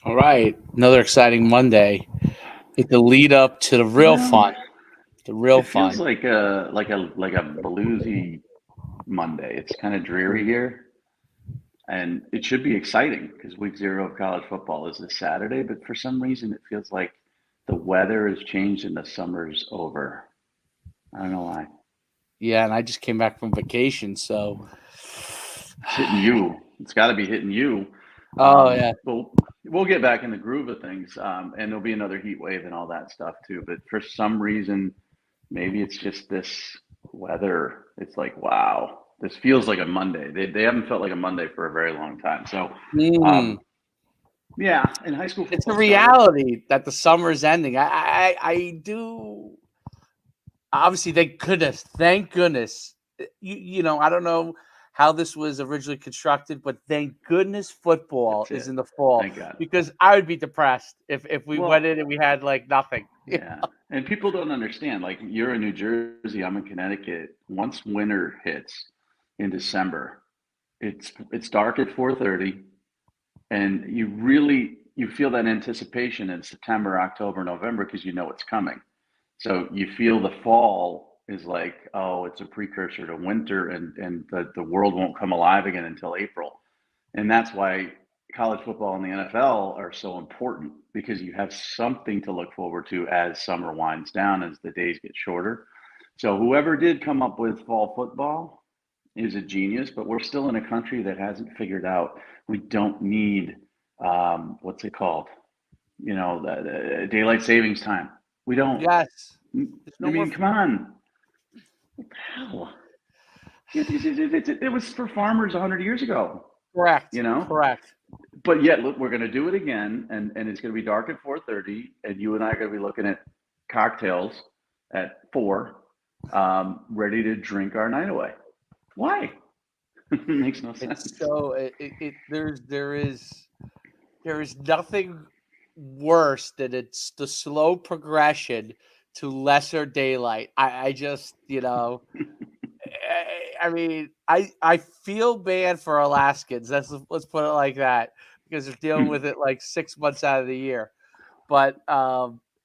All right, another exciting Monday. It's the lead up to the real Well, fun. The real it feels fun. like a bluesy Monday. It's kind of dreary here, and it should be exciting because week zero of college football is this Saturday. But for some reason, it feels like the weather has changed and the summer's over. I don't know why. Yeah, and I just came back from vacation, so It's hitting you. It's got to be hitting you. oh yeah, We'll get back in the groove of things, and there'll be another heat wave and all that stuff too. But for some reason, maybe it's just this weather. It's like, wow, this feels like a Monday. They haven't felt like a Monday for a very long time. So, mm, um, yeah, and high school it's a football started. reality that the summer is ending. I do. Obviously, thank goodness. You know, I don't know how this was originally constructed, but thank goodness football That's is it. in the fall Thank God. because I would be depressed if we went Well, in and we had like nothing. yeah, and people don't understand. Like you're in New Jersey, I'm in Connecticut. Once winter hits in December, it's dark at 4:30, and you feel that anticipation in September, October, November because you know it's coming. So you feel the fall is like, oh, it's a precursor to winter, and the world won't come alive again until April. And that's why college football and the NFL are so important because you have something to look forward to as summer winds down, as the days get shorter. So whoever did come up with fall football is a genius, but we're still in a country that hasn't figured out we don't need what's it called? The daylight savings time. We don't. Yes, there's I no more. mean, come on. What the hell? It was for farmers 100 years ago, Correct, you know? correct. But yet, look, we're going to do it again, and it's going to be dark at 4:30, and you and I are going to be looking at cocktails at 4, ready to drink our night away. Why? It makes no It's sense. so there is nothing worse than it's the slow progression to lesser daylight. I just I mean I feel bad for Alaskans. Let's put it like that because they're dealing with it like 6 months out of the year. But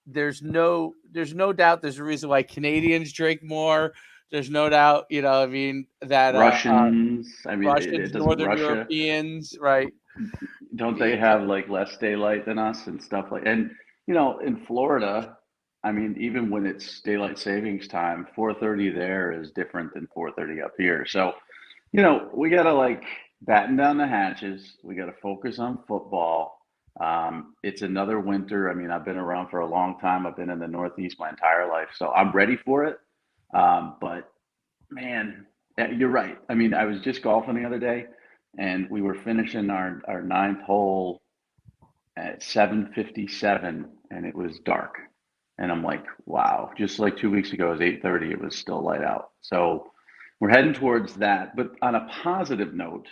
there's no doubt there's a reason why Canadians drink more. There's no doubt, I mean that Russians, I mean, it Russians, doesn't Northern Russia, Europeans, right? don't they Y- have like less daylight than us and stuff like, and in Florida, I mean, even when it's daylight savings time, 4:30 there is different than 4:30 up here. So, we got to like batten down the hatches. We got to focus on football. It's another winter. I mean, I've been around for a long time. I've been in the Northeast my entire life, so I'm ready for it. But man, yeah, you're right. I mean, I was just golfing the other day, and we were finishing our ninth hole at 7:57, and it was dark. And I'm like, wow, just like 2 weeks ago, it was 8:30. It was still light out. So we're heading towards that. But on a positive note,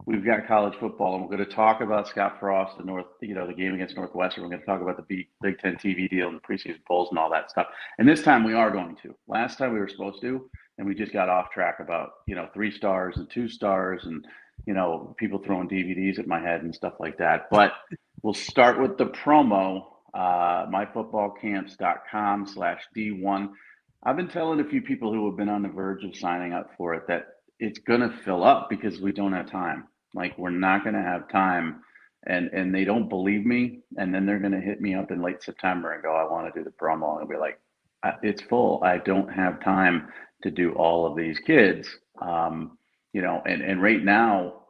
we've got college football, and we're going to talk about Scott Frost, the game against Northwestern. We're going to talk about the Big Ten TV deal and the preseason polls and all that stuff. And this time we are going to. Last time we were supposed to, and we just got off track about 3 stars and 2 stars, and people throwing DVDs at my head and stuff like that. But we'll start with the promo. myfootballcamps.com/D1. I've been telling a few people who have been on the verge of signing up for it that it's going to fill up because we don't have time. Like we're not going to have time, and they don't believe me, and then they're going to hit me up in late September and go, "I want to do the promo," and I'll be like, "It's full. I don't have time to do all of these kids." And right now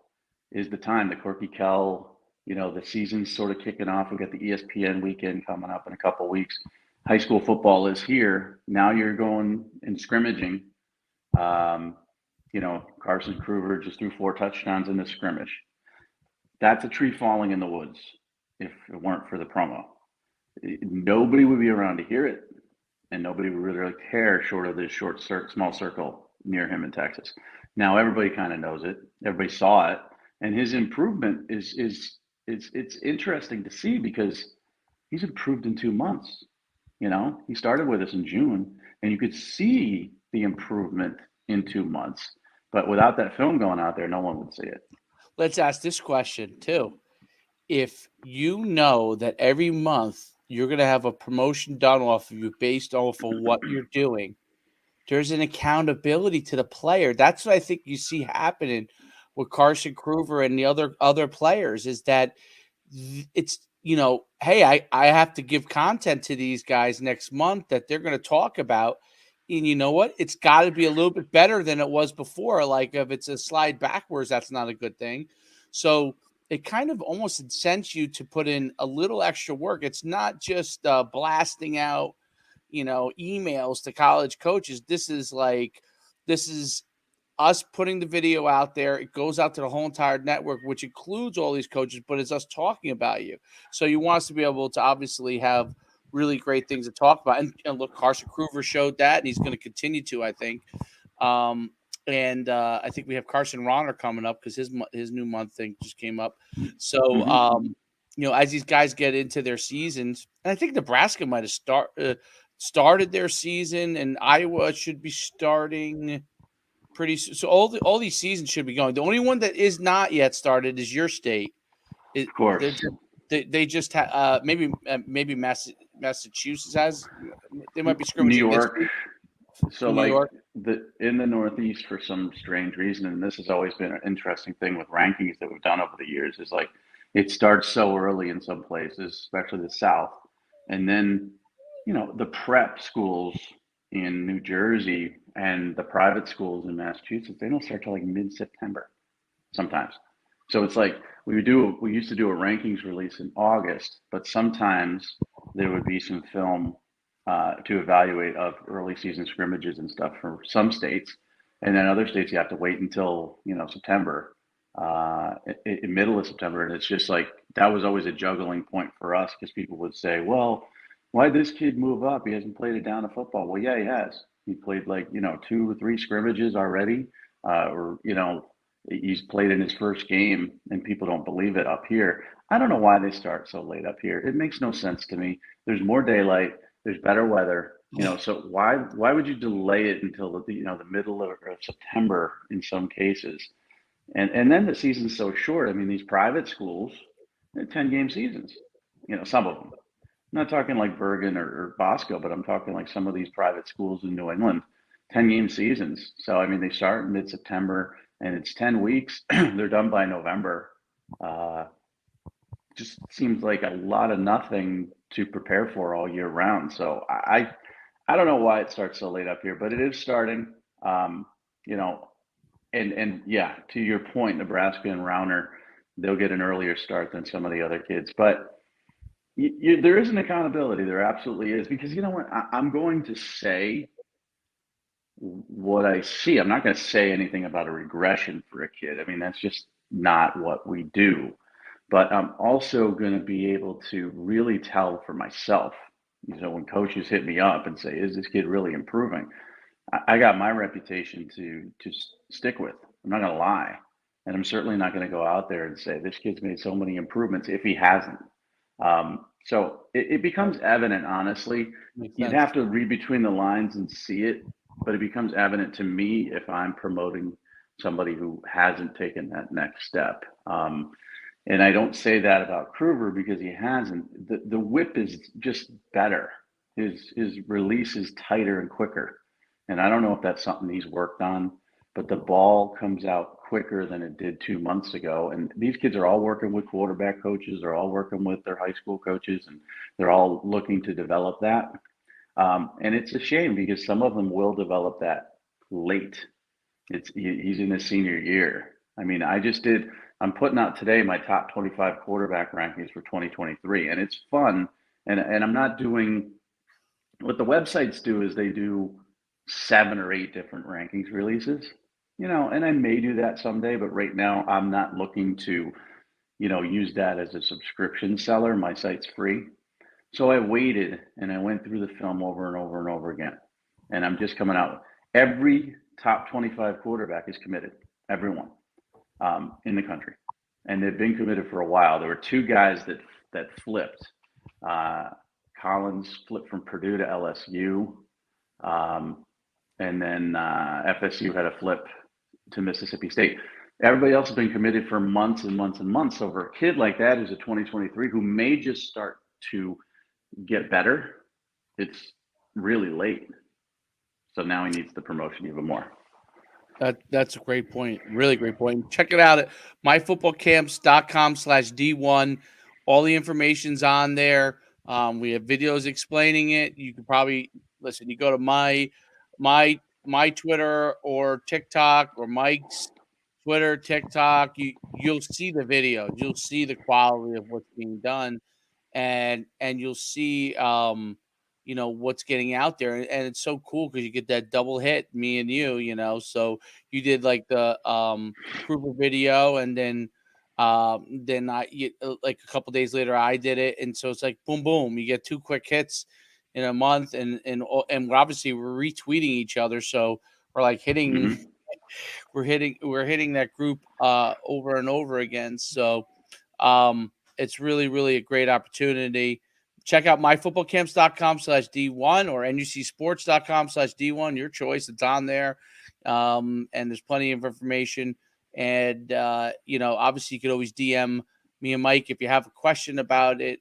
is the time. The Corky Kell, the season's sort of kicking off. We got the ESPN weekend coming up in a couple of weeks. High school football is here. Now you're going and scrimmaging. Um, Carson Kruger just threw 4 touchdowns in the scrimmage. That's a tree falling in the woods if it weren't for the promo. Nobody would be around to hear it, and nobody would really care short of this small circle near him in Texas. Now everybody kind of knows it. Everybody saw it, and his improvement it's interesting to see because he's improved in 2 months. He started with us in June, and you could see the improvement in 2 months. But without that film going out there, no one would see it. Let's ask this question too. if you know that every month you're going to have a promotion done off of you based off of what you're doing, there's an accountability to the player. That's what I think you see happening with Carson Kruger and the other players is that it's hey, I have to give content to these guys next month that they're going to talk about, and you know what? It's got to be a little bit better than it was before. Like if it's a slide backwards, that's not a good thing. So it kind of almost incents you to put in a little extra work. It's not just blasting out emails to college coaches. This is us putting the video out there. It goes out to the whole entire network, which includes all these coaches, but it's us talking about you. So you want us to be able to obviously have really great things to talk about. And look, Carson Kruger showed that, and he's going to continue to, I think. And I think we have Carson Ronner coming up because his new month thing just came up. So, as these guys get into their seasons, and I think Nebraska might have started their season, and Iowa should be starting pretty soon. So all these seasons should be going. The only one that is not yet started is your state. Of course. They just maybe Massachusetts has. They might be New scrimmaging this York. week. So New like York. in the Northeast, for some strange reason, and this has always been an interesting thing with rankings that we've done over the years, is like it starts so early in some places, especially the South, and then the prep schools in New Jersey and the private schools in Massachusetts, they don't start till like mid-September sometimes. So it's like we used to do a rankings release in August, but sometimes there would be some film to evaluate of early season scrimmages and stuff for some states, and then other states you have to wait until September, in middle of September, and it's just like that was always a juggling point for us because people would say, well, why did this kid move up? He hasn't played a down of football. Well, yeah, he has. He played like 2 or 3 scrimmages already, or he's played in his first game, and people don't believe it up here. I don't know why they start so late up here. It makes no sense to me. There's more daylight. There's better weather. So why would you delay it until the middle of September in some cases? And then the season's so short. I mean, these private schools, they're 10-game seasons. Some of them. I'm not talking like Bergen or Bosco, but I'm talking like some of these private schools in New England, 10-game seasons. So I mean, they start in mid-September, and it's 10 weeks. They're done by November. Just seems like a lot of nothing to prepare for all year round. So I don't know why it starts so late up here, but it is starting. You know, and yeah, to your point, Nebraska and Rauner, they'll get an earlier start than some of the other kids, but there is an accountability. There absolutely is, because you know what? I'm going to say what I see. I'm not going to say anything about a regression for a kid. I mean, that's just not what we do. But I'm also going to be able to really tell for myself. When coaches hit me up and say, "Is this kid really improving?" I got my reputation to stick with. I'm not going to lie, and I'm certainly not going to go out there and say this kid's made so many improvements if he hasn't. So it becomes evident, honestly. Makes You'd sense. have to read between the lines and see it, but it becomes evident to me if I'm promoting somebody who hasn't taken that next step. And I don't say that about Kruger because he hasn't. The whip is just better. His release is tighter and quicker. And I don't know if that's something he's worked on, but the ball comes out quicker than it did 2 months ago. And these kids are all working with quarterback coaches. They're all working with their high school coaches, and they're all looking to develop that. And it's a shame because some of them will develop that late. He's in his senior year. I mean, I'm putting out today my top 25 quarterback rankings for 2023, and it's fun. And I'm not doing what the websites do is they do 7 or 8 different rankings releases, and I may do that someday, but right now I'm not looking to, use that as a subscription seller. My site's free. So I waited and I went through the film over and over and over again. And I'm just coming out. Every top 25 quarterback is committed, everyone, in the country. And they've been committed for a while. There were 2 guys that flipped. Uh, Collins flipped from Purdue to LSU. And then FSU had a flip to Mississippi State. Everybody else has been committed for months and months and months. So for a kid like that who's a 2023 who may just start to get better, it's really late. So now he needs the promotion even more. That's a great point. Really great point. Check it out at myfootballcamps.com/D1. All the information's on there. We have videos explaining it. You can probably listen. You go to my Twitter or TikTok or Mike's Twitter, TikTok. You'll see the video. You'll see the quality of what's being done, and you'll see what's getting out there, and it's so cool because you get that double hit, me and so you did like the Kruger video, and then like a couple days later I did it, and so it's like boom boom, you get two quick hits in a month, and we're retweeting each other, so we're like hitting Mm-hmm. we're hitting that group over and over again. So it's really, really a great opportunity. Check out myfootballcamps.com/D1 or nucsports.com/D1. Your choice. It's on there. And there's plenty of information. And, obviously you could always DM me and Mike if you have a question about it.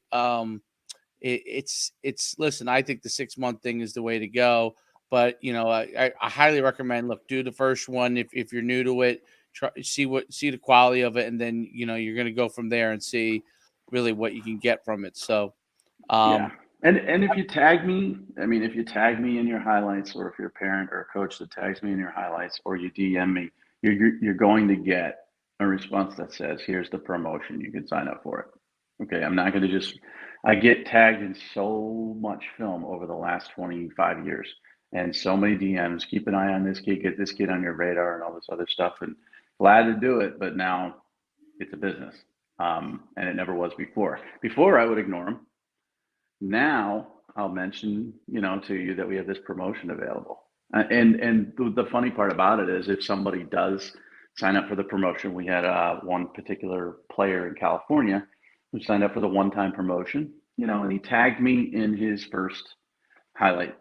Listen, I think the 6-month thing is the way to go. But, I highly recommend, look, do the first one if you're new to it. Try see the quality of it, and then you're going to go from there and see really what you can get from it. So Yeah. um And if you tag me, I mean, if you tag me in your highlights, or if you're a parent or a coach that tags me in your highlights, or you DM me, you're going to get a response that says, "Here's the promotion. You can sign up for it." Okay, I'm not going to just. I get tagged in so much film over the last 25 years, and so many DMs. Keep an eye on this kid. Get this kid on your radar, and all this other stuff. And glad to do it, but now it's a business, and it never was before. Before I would ignore them. Now I'll mention, to you that we have this promotion available. And the funny part about it is, if somebody does sign up for the promotion, we had one particular player in California who signed up for the one-time promotion, and he tagged me in his first highlight,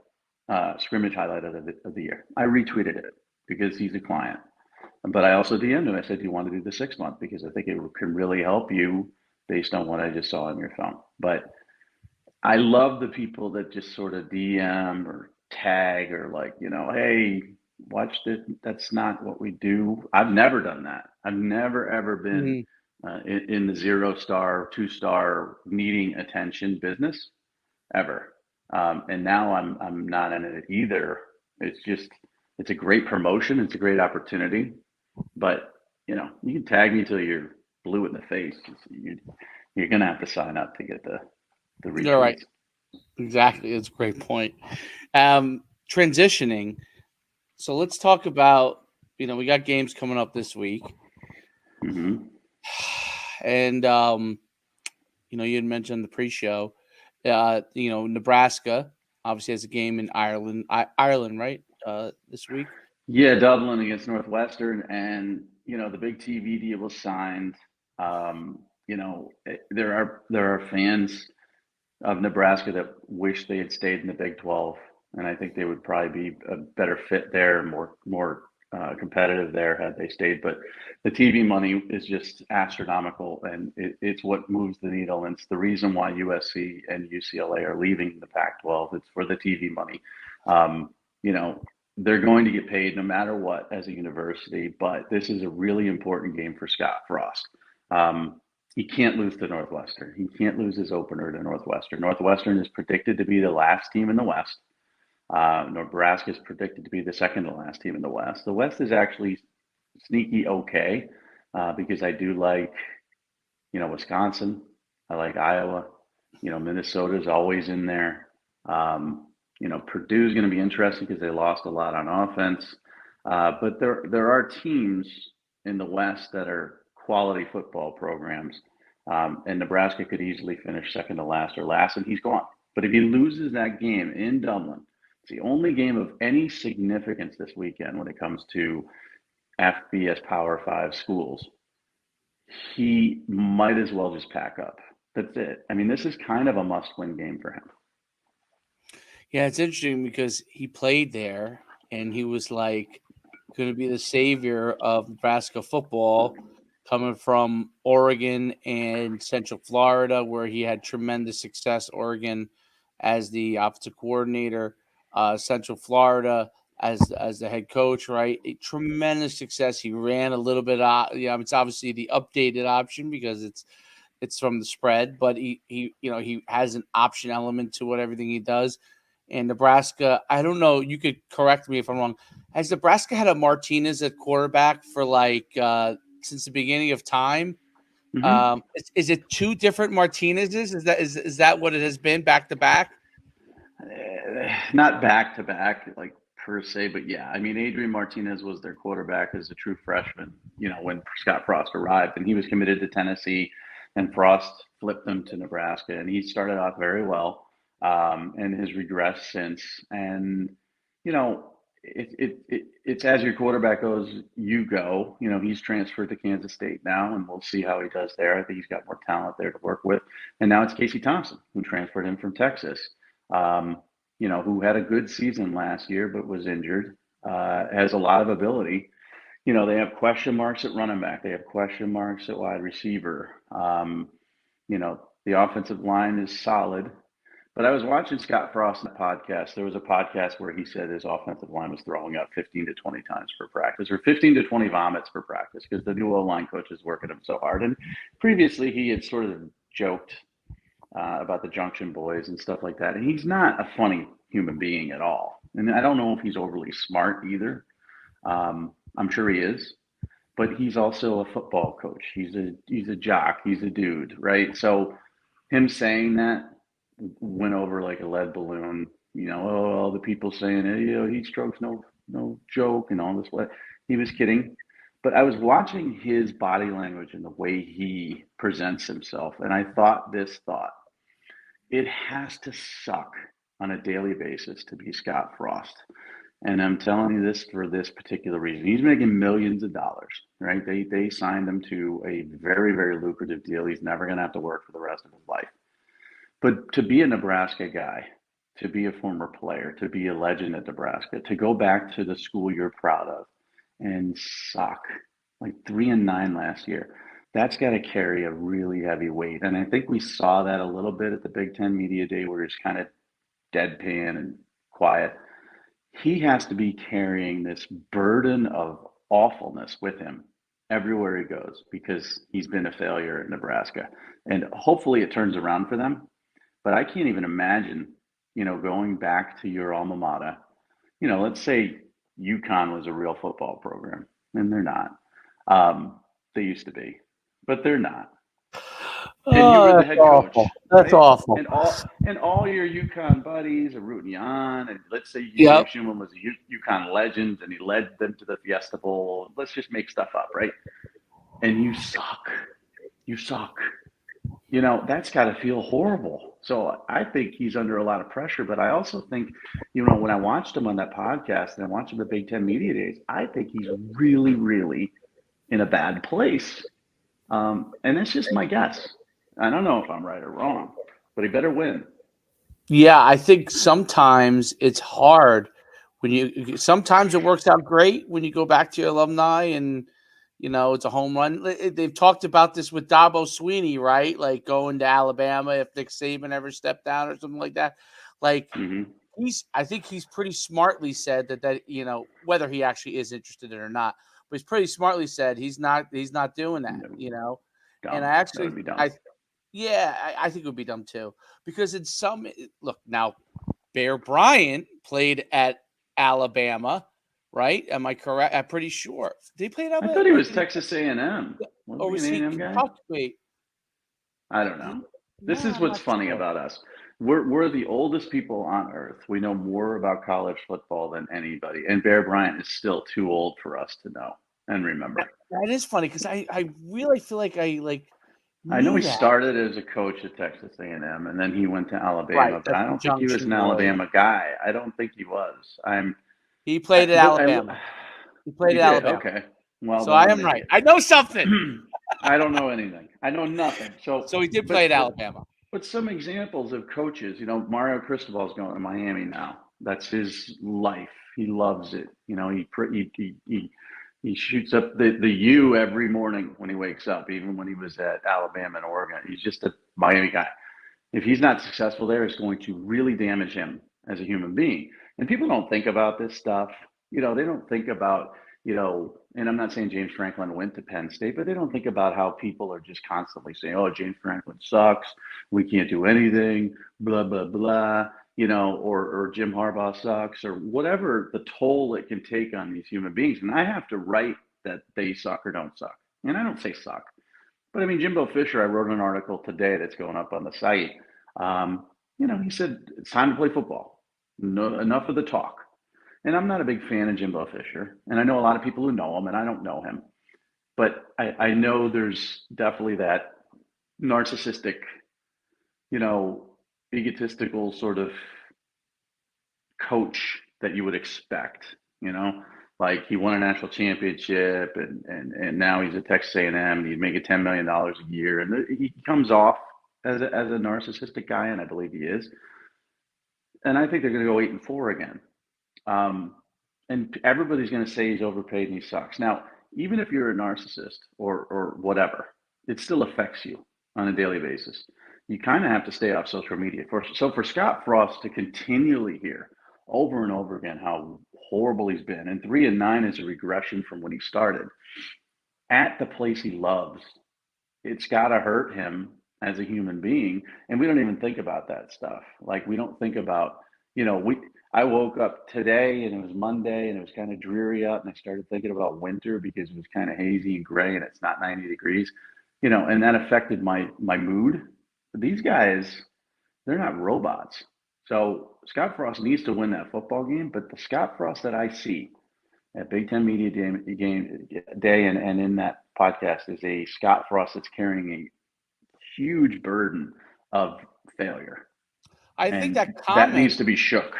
scrimmage highlight of the year. I retweeted it because he's a client, but I also DM'd him. I said, "Do you want to do the 6 month? Because I think it can really help you based on what I just saw on your phone." But I love the people that just sort of DM or tag, or like, "Hey, watch this." That's not what we do. I've never done that. I've never ever been mhm. in the 0-star, 2-star needing attention business ever. And now I'm not in it either. It's just it's a great promotion. It's a great opportunity. But you can tag me till you're blue in the face. You're gonna have to sign up to get the You're right. retweets. Exactly. It's a great point. Transitioning. So let's talk about, we got games coming up this week. Hmm. And you had mentioned the pre-show. Nebraska obviously has a game in Ireland, right? This week. Yeah, Dublin against Northwestern, and the big TV deal was signed. There are fans of Nebraska that wish they had stayed in the Big 12, and I think they would probably be a better fit there, more competitive there had they stayed. But the TV money is just astronomical, and it's what moves the needle, and it's the reason why USC and UCLA are leaving the Pac-12. It's for the TV money. Um, you know, they're going to get paid no matter what as a university, but this is a really important game for Scott Frost. He can't lose to Northwestern. He can't lose his opener to Northwestern. Northwestern is predicted to be the last team in the West. Nebraska is predicted to be the second to last team in the West. The West is actually sneaky okay, because I do like, Wisconsin. I like Iowa. Minnesota's always in there. Purdue's going to be interesting because they lost a lot on offense. But there are teams in the West that are quality football programs, and Nebraska could easily finish second to last or last, and he's gone. But if he loses that game in Dublin, it's the only game of any significance this weekend when it comes to FBS Power Five schools. He might as well just pack up. That's it. I mean, this is kind of a must-win game for him. Yeah, it's interesting because he played there and he was like going to be the savior of Nebraska football, coming from Oregon and Central Florida, where he had tremendous success. Oregon as the offensive coordinator, Central Florida as the head coach. Right, a tremendous success. He ran a little bit. It's obviously the updated option because it's from the spread, but he has an option element to what everything he does. And Nebraska, I don't know. You could correct me if I'm wrong. Has Nebraska had a Martinez at quarterback for since the beginning of time? Mm-hmm. Is it two different Martinezes? Is that what it has been back to back? Not back to back, like per se, but yeah. I mean, Adrian Martinez was their quarterback as a true freshman, when Scott Frost arrived, and he was committed to Tennessee, and Frost flipped him to Nebraska, and he started off very well, and has regressed since. And, you know, it's as your quarterback goes, you go. He's transferred to Kansas State now, and we'll see how he does there. I think he's got more talent there to work with. And now it's Casey Thompson, who transferred in from Texas. Who had a good season last year but was injured, has a lot of ability. They have question marks at running back. They have question marks at wide receiver. The offensive line is solid. But I was watching Scott Frost in a podcast. There was a podcast where he said his offensive line was throwing up 15 to 20 times per practice, or 15 to 20 vomits per practice, because the new O-line coach is working him so hard. And previously he had sort of joked about the Junction Boys and stuff like that. And he's not a funny human being at all. And I don't know if he's overly smart either. I'm sure he is, but he's also a football coach. He's a jock. He's a dude, right? So him saying that went over like a lead balloon. All the people saying, hey, heat stroke's no joke and all this. What he was kidding. But I was watching his body language and the way he presents himself, and I thought this thought. It has to suck on a daily basis to be Scott Frost. And I'm telling you this for this particular reason. He's making millions of dollars, right? They signed him to a very, very lucrative deal. He's never going to have to work for the rest of his life. But to be a Nebraska guy, to be a former player, to be a legend at Nebraska, to go back to the school you're proud of and suck like 3-9 last year, that's got to carry a really heavy weight. And I think we saw that a little bit at the Big Ten Media Day, where he's kind of deadpan and quiet. He has to be carrying this burden of awfulness with him everywhere he goes, because he's been a failure in Nebraska. And hopefully it turns around for them. But I can't even imagine, going back to your alma mater. Let's say UConn was a real football program, and they're not. They used to be, but they're not. And you were the head coach. That's right? awful. And all your UConn buddies are rooting you on. And let's say Yep. Schuman was a UConn legend, and he led them to the Fiesta Bowl. Let's just make stuff up, right? And you suck. You suck. That's got to feel horrible. So I think he's under a lot of pressure. But I also think, when I watched him on that podcast and I watched him at Big Ten Media Days, I think he's really, really in a bad place. And that's just my guess. I don't know if I'm right or wrong, but he better win. Yeah, I think sometimes it's hard sometimes it works out great when you go back to your alumni and, it's a home run. They've talked about this with Dabo Sweeney, right? Like going to Alabama if Nick Saban ever stepped down or something like that. Like I think he's pretty smartly said that, whether he actually is interested in it or not, but he's pretty smartly said he's not doing that, Dumb. And I actually, that would be dumb. I think it would be dumb too, because look now, Bear Bryant played at Alabama, right? Am I correct? I'm pretty sure. Did he play at Alabama? I thought he was Texas A&M. Or was he Kentucky? I don't know. This is what's funny about us. We're the oldest people on earth. We know more about college football than anybody. And Bear Bryant is still too old for us to know and remember. That is funny, because I really feel like I know he started as a coach at Texas A&M, and then he went to Alabama, right, but I don't think he was an Alabama guy. I don't think he was. He played at Alabama. He played at Alabama. Okay. Well, so I am right. I know something. I don't know anything. I know nothing. So he did play at Alabama. But some examples of coaches, Mario Cristobal's going to Miami now. That's his life. He loves it. He shoots up the U every morning when he wakes up, even when he was at Alabama and Oregon. He's just a Miami guy. If he's not successful there, it's going to really damage him as a human being. And people don't think about this stuff. They don't think about, and I'm not saying James Franklin went to Penn State, but they don't think about how people are just constantly saying, oh, James Franklin sucks. We can't do anything, blah, blah, blah, or Jim Harbaugh sucks, or whatever the toll it can take on these human beings. And I have to write that they suck or don't suck. And I don't say suck. But I mean, Jimbo Fisher, I wrote an article today that's going up on the site. He said it's time to play football. No, enough of the talk. And I'm not a big fan of Jimbo Fisher. And I know a lot of people who know him, and I don't know him. But I know there's definitely that narcissistic, egotistical sort of coach that you would expect, like he won a national championship and now he's at Texas A&M and he's making $10 million a year. And he comes off as a narcissistic guy, and I believe he is. And I think they're going to go 8-4 again. And everybody's going to say he's overpaid and he sucks. Now, even if you're a narcissist or whatever, it still affects you on a daily basis. You kind of have to stay off social media. So for Scott Frost to continually hear over and over again how horrible he's been, and 3-9 is a regression from when he started at the place he loves, it's got to hurt him as a human being. And we don't even think about that stuff. Like, we don't think about, I woke up today and it was Monday and it was kind of dreary out, and I started thinking about winter because it was kind of hazy and gray and it's not 90 degrees, and that affected my mood. But these guys, they're not robots. So Scott Frost needs to win that football game, but the Scott Frost that I see at Big Ten Media Day and in that podcast is a Scott Frost that's carrying a huge burden of failure. I think that comment needs to be shook.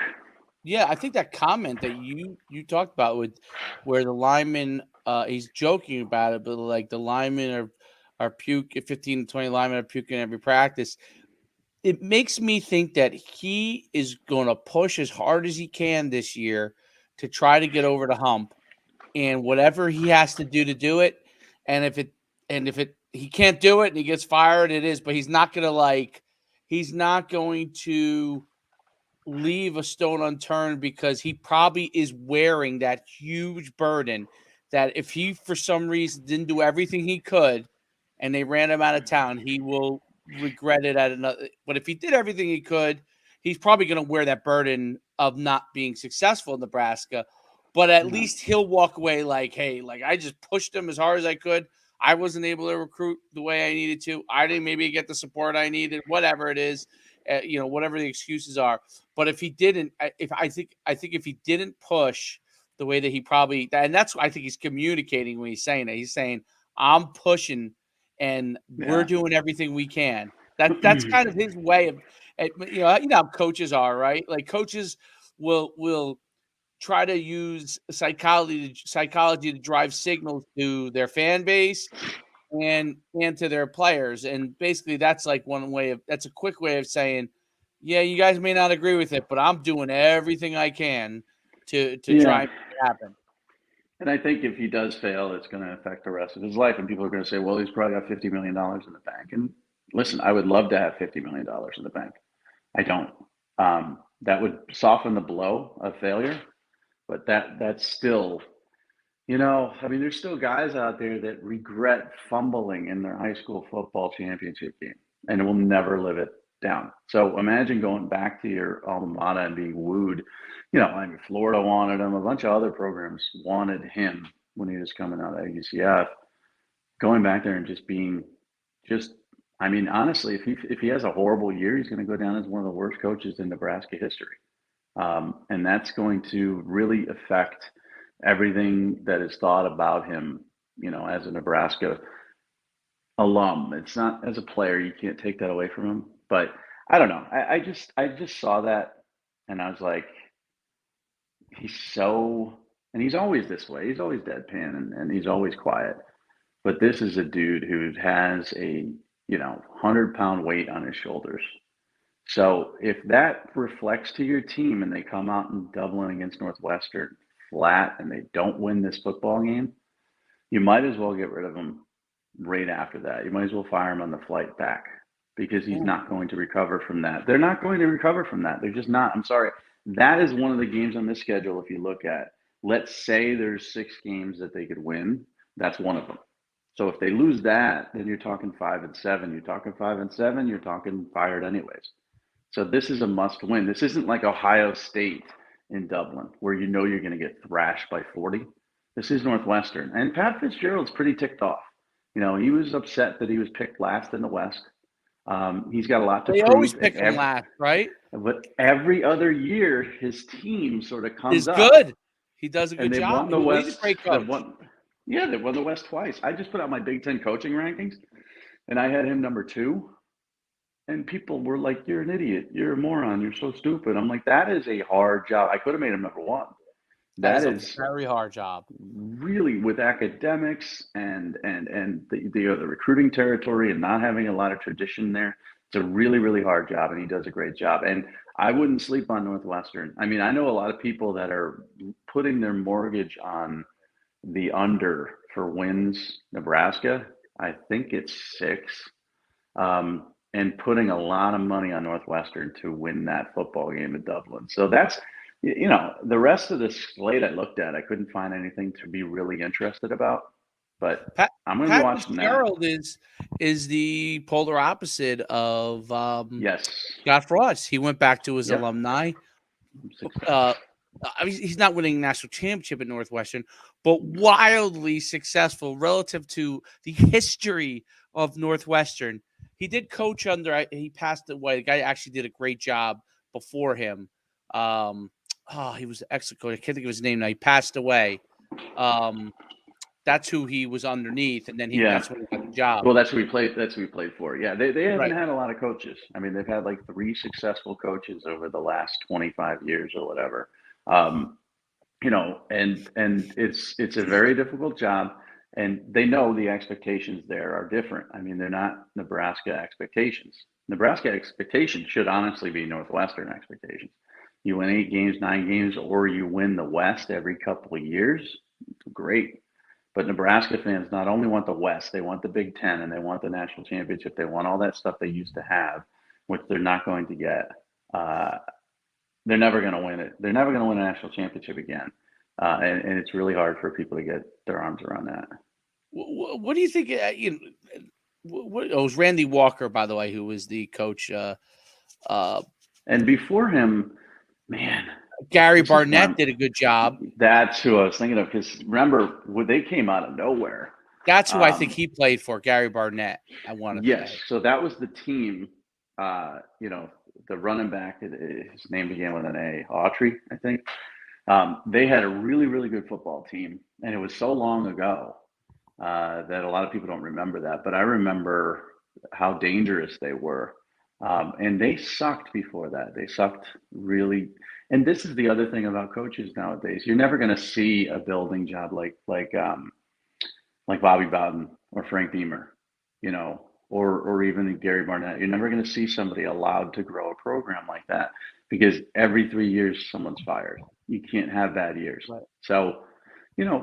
Yeah, I think that comment that you talked about with where the linemen, he's joking about it, but like the linemen are puke 15 to 20 linemen are puking every practice. It makes me think that he is going to push as hard as he can this year to try to get over the hump, and whatever he has to do it. And if he can't do it and he gets fired, it is. But he's not going to leave a stone unturned, because he probably is wearing that huge burden that if he for some reason didn't do everything he could and they ran him out of town, he will regret it at another. But if he did everything he could, he's probably going to wear that burden of not being successful in Nebraska. But at least he'll walk away like, hey, like, I just pushed him as hard as I could. I wasn't able to recruit the way I needed to. I didn't maybe get the support I needed, whatever it is, whatever the excuses are. But if he didn't, I think if he didn't push the way that he probably, and that's what I think he's communicating when he's saying that. He's saying, I'm pushing and we're doing everything we can. That's kind of his way of, how coaches are, right? Like, coaches will try to use psychology to drive signals to their fan base and to their players. And basically that's like that's a quick way of saying, yeah, you guys may not agree with it, but I'm doing everything I can to try and make it happen. And I think if he does fail, it's going to affect the rest of his life. And people are going to say, well, he's probably got $50 million in the bank. And listen, I would love to have $50 million in the bank. I don't. That would soften the blow of failure. But that's still, there's still guys out there that regret fumbling in their high school football championship game and will never live it down. So imagine going back to your alma mater and being wooed. Florida wanted him. A bunch of other programs wanted him when he was coming out of UCF. Going back there and just being honestly, if he has a horrible year, he's going to go down as one of the worst coaches in Nebraska history. And that's going to really affect everything that is thought about him, as a Nebraska alum. It's not as a player, you can't take that away from him. But I don't know. I just saw that and I was like, and he's always this way. He's always deadpan and he's always quiet. But this is a dude who has a 100-pound weight on his shoulders. So if that reflects to your team and they come out in Dublin against Northwestern flat and they don't win this football game, you might as well get rid of him right after that. You might as well fire him on the flight back because he's Ooh. not going to recover from that. They're not going to recover from that. They're just not. I'm sorry. That is one of the games on this schedule. If you look at, let's say there's 6 games that they could win, that's one of them. So if they lose that, then you're talking 5-7. You're talking 5-7. You're talking fired anyways. So this is a must win. This isn't like Ohio State in Dublin where you know you're going to get thrashed by 40. This is Northwestern. And Pat Fitzgerald's pretty ticked off. He was upset that he was picked last in the West. He's got a lot to They always prove. pick him last, right? But every other year, his team sort of comes Is up, good. He does a and good they've job. won the He's a West. great They've coach. won, yeah, they've won the West twice. I just put out my Big Ten coaching rankings, and I had him number 2. And people were like, "You're an idiot. You're a moron. You're so stupid." I'm like, that is a hard job. I could have made him number 1. That That is a is very hard job. really with academics and the recruiting territory and not having a lot of tradition there. It's a really, really hard job, and he does a great job. And I wouldn't sleep on Northwestern. I mean, I know a lot of people that are putting their mortgage on the under for wins Nebraska. I think it's 6. And putting a lot of money on Northwestern to win that football game in Dublin. So that's, the rest of the slate I looked at, I couldn't find anything to be really interested about. But Pat, I'm going to be Pat watching that. Fitzgerald is the polar opposite of Yes. Scott Frost. He went back to his Yep. alumni. I mean, he's not winning a national championship at Northwestern, but wildly successful relative to the history of Northwestern. He did coach under. He passed away. The guy actually did a great job before him. He was an excellent coach. I can't think of his name now. He passed away. That's who he was underneath, and then Yeah. that's when he got the job. Well, that's who we played. That's who we played for. Yeah, they haven't Right. had a lot of coaches. I mean, they've had like 3 successful coaches over the last 25 years or whatever. Um, and it's a very difficult job, and they know the expectations there are different. I mean, they're not Nebraska expectations. Nebraska expectations should honestly be Northwestern expectations. You win 8 games, 9 games, or you win the West every couple of years. Great. But Nebraska fans not only want the West, they want the Big Ten and they want the national championship. They want all that stuff they used to have, which they're not going to get. Uh, they're never going to win it. They're never going to win a national championship again. And it's really hard for people to get their arms around that. What do you think? It was Randy Walker, by the way, who was the coach. And before him, man, Gary Barnett did a good job. That's who I was thinking of because remember, they came out of nowhere. That's who I think he played for, Gary Barnett. I want to Yes, say. so that was the team. The running back, his name began with an A, Autry, I think. They had a really, really good football team, and it was so long ago that a lot of people don't remember that. But I remember how dangerous they were, and they sucked before that. They sucked really. And this is the other thing about coaches nowadays. You're never going to see a building job like Bobby Bowden or Frank Beamer, or even Gary Barnett. You're never going to see somebody allowed to grow a program like that because every 3 years someone's fired. You can't have bad years. Right. So,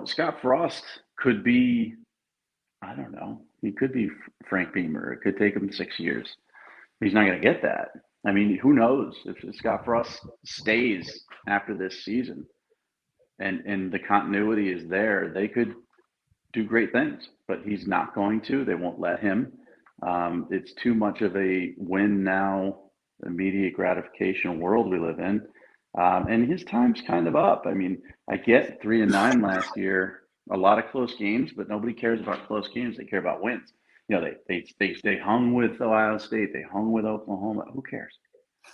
Scott Frost could be, I don't know, he could be Frank Beamer. It could take him 6 years. He's not going to get that. I mean, who knows if Scott Frost stays after this season and the continuity is there, they could do great things, but he's not going to. They won't let him. It's too much of a win now, immediate gratification world we live in. And his time's kind of up. I mean, I get 3-9 last year, a lot of close games, but nobody cares about close games. They care about wins. They hung with Ohio State. They hung with Oklahoma. Who cares?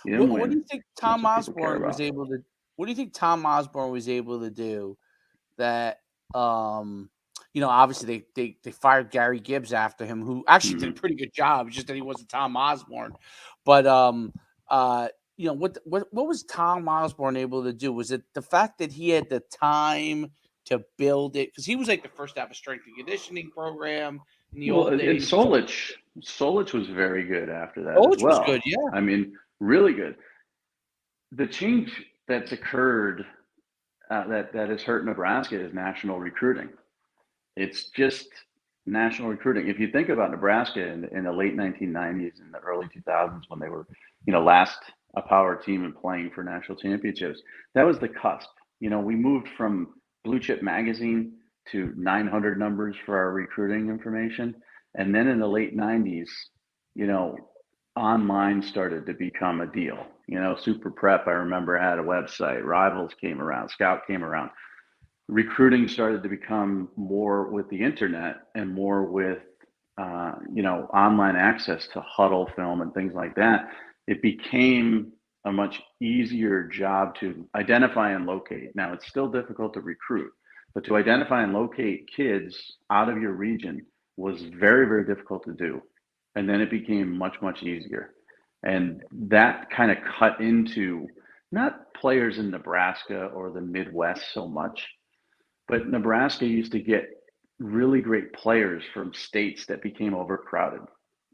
You didn't What win. do you think That's Tom what people care Osborne was about. able to? What do you think Tom Osborne was able to do that? Obviously they fired Gary Gibbs after him, who actually did a pretty good job. It's just that he wasn't Tom Osborne. But what was Tom Osborne able to do? Was it the fact that he had the time to build it? Because he was like the first to have a strength and conditioning program in the Well, old and days. So Solich was very good after that as Coach was good, well. yeah. I mean, really good. The change that's occurred that has hurt Nebraska is national recruiting. It's just national recruiting. If you think about Nebraska in the late 1990s and the early 2000s when they were, last a power team and playing for national championships, that was the cusp. We moved from Blue Chip Magazine to 900 numbers for our recruiting information. And then in the late 90s, you know, online started to become a deal. Super Prep, I remember, had a website. Rivals came around, Scout came around. Recruiting started to become more with the internet and more with online access to huddle film and things like that. It became a much easier job to identify and locate. Now it's still difficult to recruit, but to identify and locate kids out of your region was very, very difficult to do. And then it became much, much easier. And that kind of cut into not players in Nebraska or the Midwest so much, but Nebraska used to get really great players from states that became overcrowded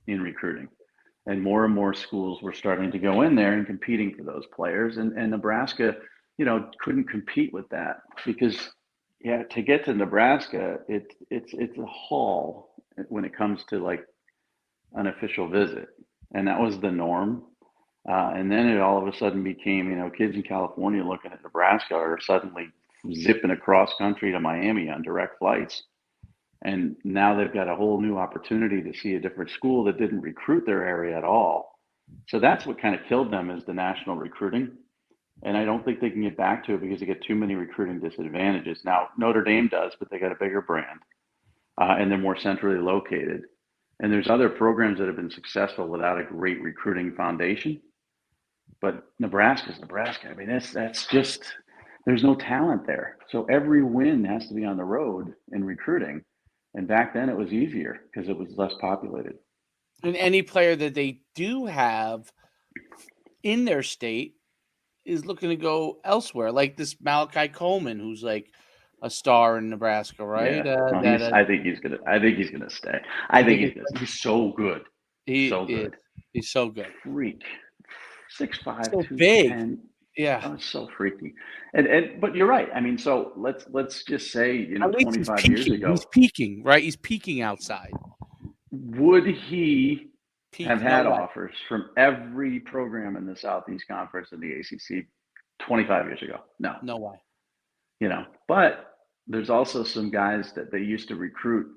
in recruiting. And more schools were starting to go in there and competing for those players. And Nebraska, couldn't compete with that because, yeah, to get to Nebraska, it's a haul when it comes to like an official visit. And that was the norm. And then it all of a sudden became, kids in California looking at Nebraska are suddenly zipping across country to Miami on direct flights. And now they've got a whole new opportunity to see a different school that didn't recruit their area at all. So that's what kind of killed them is the national recruiting. And I don't think they can get back to it because they get too many recruiting disadvantages. Now, Notre Dame does, but they got a bigger brand and they're more centrally located. And there's other programs that have been successful without a great recruiting foundation. But Nebraska's Nebraska. I mean, that's just there's no talent there. So every win has to be on the road in recruiting. And back then it was easier because it was less populated. And any player that they do have in their state is looking to go elsewhere, like this Malachi Coleman, who's like a star in Nebraska, right? Yeah. Well, I think he's gonna stay. I You think think he's gonna. He's so good. he So is? good. He's so good, Freak. 6'5", so big. 210. Yeah, Oh, it's so freaky. And but you're right. I mean, so let's just say, at least he's 25 years peaking. He's ago, peaking, right? He's peaking outside. would he have Peak, no had way, offers from every program in the Southeast Conference and the ACC 25 years ago? No, no way. but there's also some guys that they used to recruit,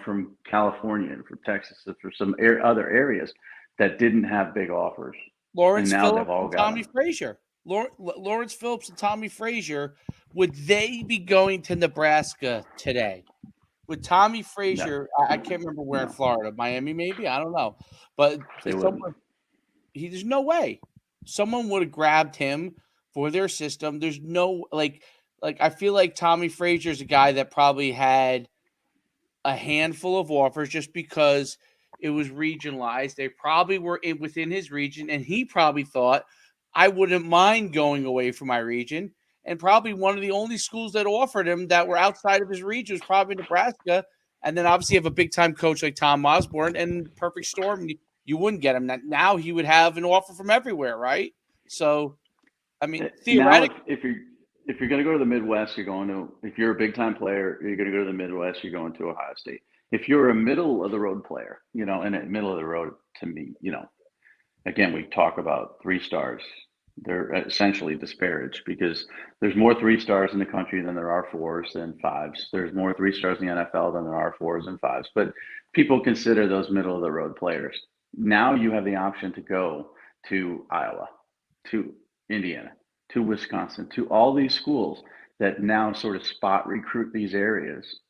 from California and from Texas and from some other areas that didn't have big offers. And Lawrence now they've Phillips all and got Tommy them. Frazier. Lawrence Phillips and Tommy Frazier, would they be going to Nebraska today? With Tommy No, Frazier, I can't remember where in no, Florida, Miami maybe, I don't know, but they wouldn't. someone there's no way someone would have grabbed him for their system. There's no like I feel like Tommy Frazier's a guy that probably had a handful of offers just because it was regionalized. They probably were within his region, and he probably thought, I wouldn't mind going away from my region. And probably one of the only schools that offered him that were outside of his region was probably Nebraska. And then obviously you have a big time coach like Tom Osborne and perfect storm. You wouldn't get him. Now he would have an offer from everywhere, right? So, I mean, Now, theoretically, if you're going to go to the Midwest, you're going to if you're a big time player, you're going to go to the Midwest. You're going to Ohio State. If you're a middle of the road player, and a middle of the road to me, again, we talk about 3 stars. They're essentially disparaged because there's more 3 stars in the country than there are fours and fives. There's more 3 stars in the NFL than there are fours and fives. But people consider those middle of the road players. Now you have the option to go to Iowa, to Indiana, to Wisconsin, to all these schools that now sort of spot recruit these areas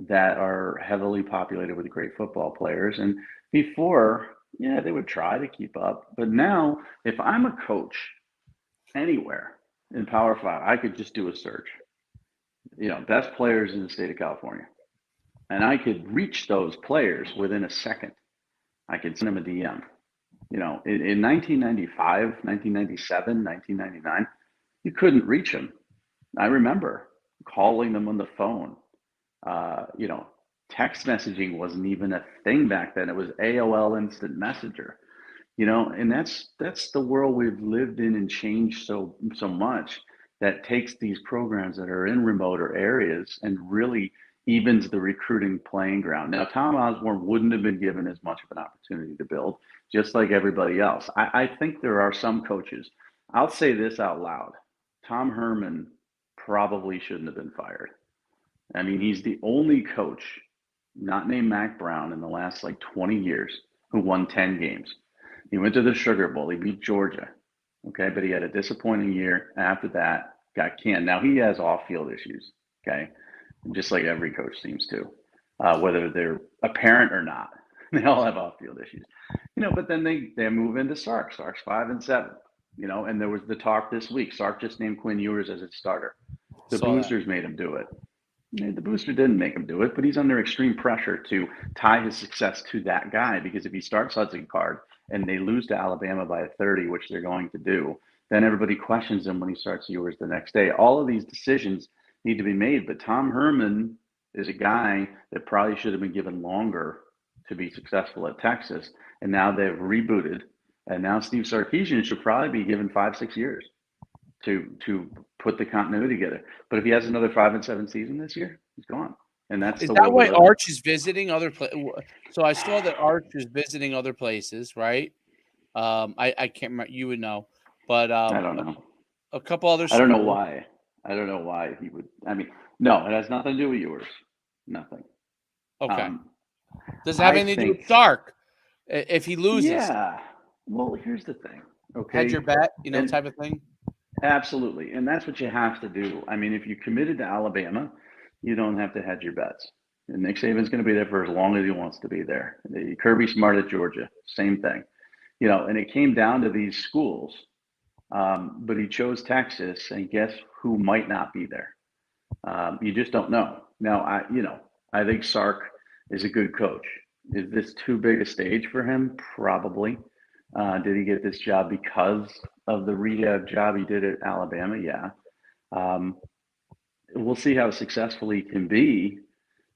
that are heavily populated with great football players. And before, yeah, they would try to keep up. But now, if I'm a coach anywhere in Power Five, I could just do a search, best players in the state of California. And I could reach those players within a second. I could send them a DM. In 1995, 1997, 1999, you couldn't reach them. I remember, calling them on the phone. You know, text messaging wasn't even a thing back then. It was AOL Instant Messenger. You know, and that's the world we've lived in and changed so much that takes these programs that are in remoter areas and really evens the recruiting playing ground. Now, Tom Osborne wouldn't have been given as much of an opportunity to build, just like everybody else. I think there are some coaches. I'll say this out loud. Tom Herman probably shouldn't have been fired. I mean, he's the only coach, not named Mac Brown, in the last like 20 years who won 10 games. He went to the Sugar Bowl. He beat Georgia. Okay, but he had a disappointing year after that, got canned. Now he has off-field issues. Okay, just like every coach seems to, whether they're apparent or not. They all have off-field issues. You know, but then they move into Sark. Sark's 5-7. You know, and there was the talk this week. Sark just named Quinn Ewers as his starter. The Saw that. boosters made him do it. The booster didn't make him do it, but he's under extreme pressure to tie his success to that guy because if he starts Hudson Card and they lose to Alabama by 30, which they're going to do, then everybody questions him when he starts Ewers the next day. All of these decisions need to be made, but Tom Herman is a guy that probably should have been given longer to be successful at Texas, and now they've rebooted, and now Steve Sarkisian should probably be given 5-6 years to put the continuity together. But if he has another 5-7 season this year, he's gone, and that's Is the that world we why live in. Arch is visiting other places? So I saw that Arch is visiting other places, right? I can't remember. You would know, but I don't know. a couple other I don't know schools. why. I don't know why he would. I mean, no, it has nothing to do with yours. Nothing. Okay. Um, Does it have I anything to do with think, Sark? If he loses, yeah. Well, here's the thing. hedge Okay, your bet, and type of thing. absolutely, and that's what you have to do. I mean, if you committed to Alabama, you don't have to hedge your bets. And Nick Saban's going to be there for as long as he wants to be there. Kirby Smart at Georgia, same thing. You know, and it came down to these schools, but he chose Texas, and guess who might not be there? You just don't know. Now, I think Sark is a good coach. Is this too big a stage for him? Probably. Did he get this job because of the rehab job he did at Alabama? Yeah. Um, we'll see how successful he can be,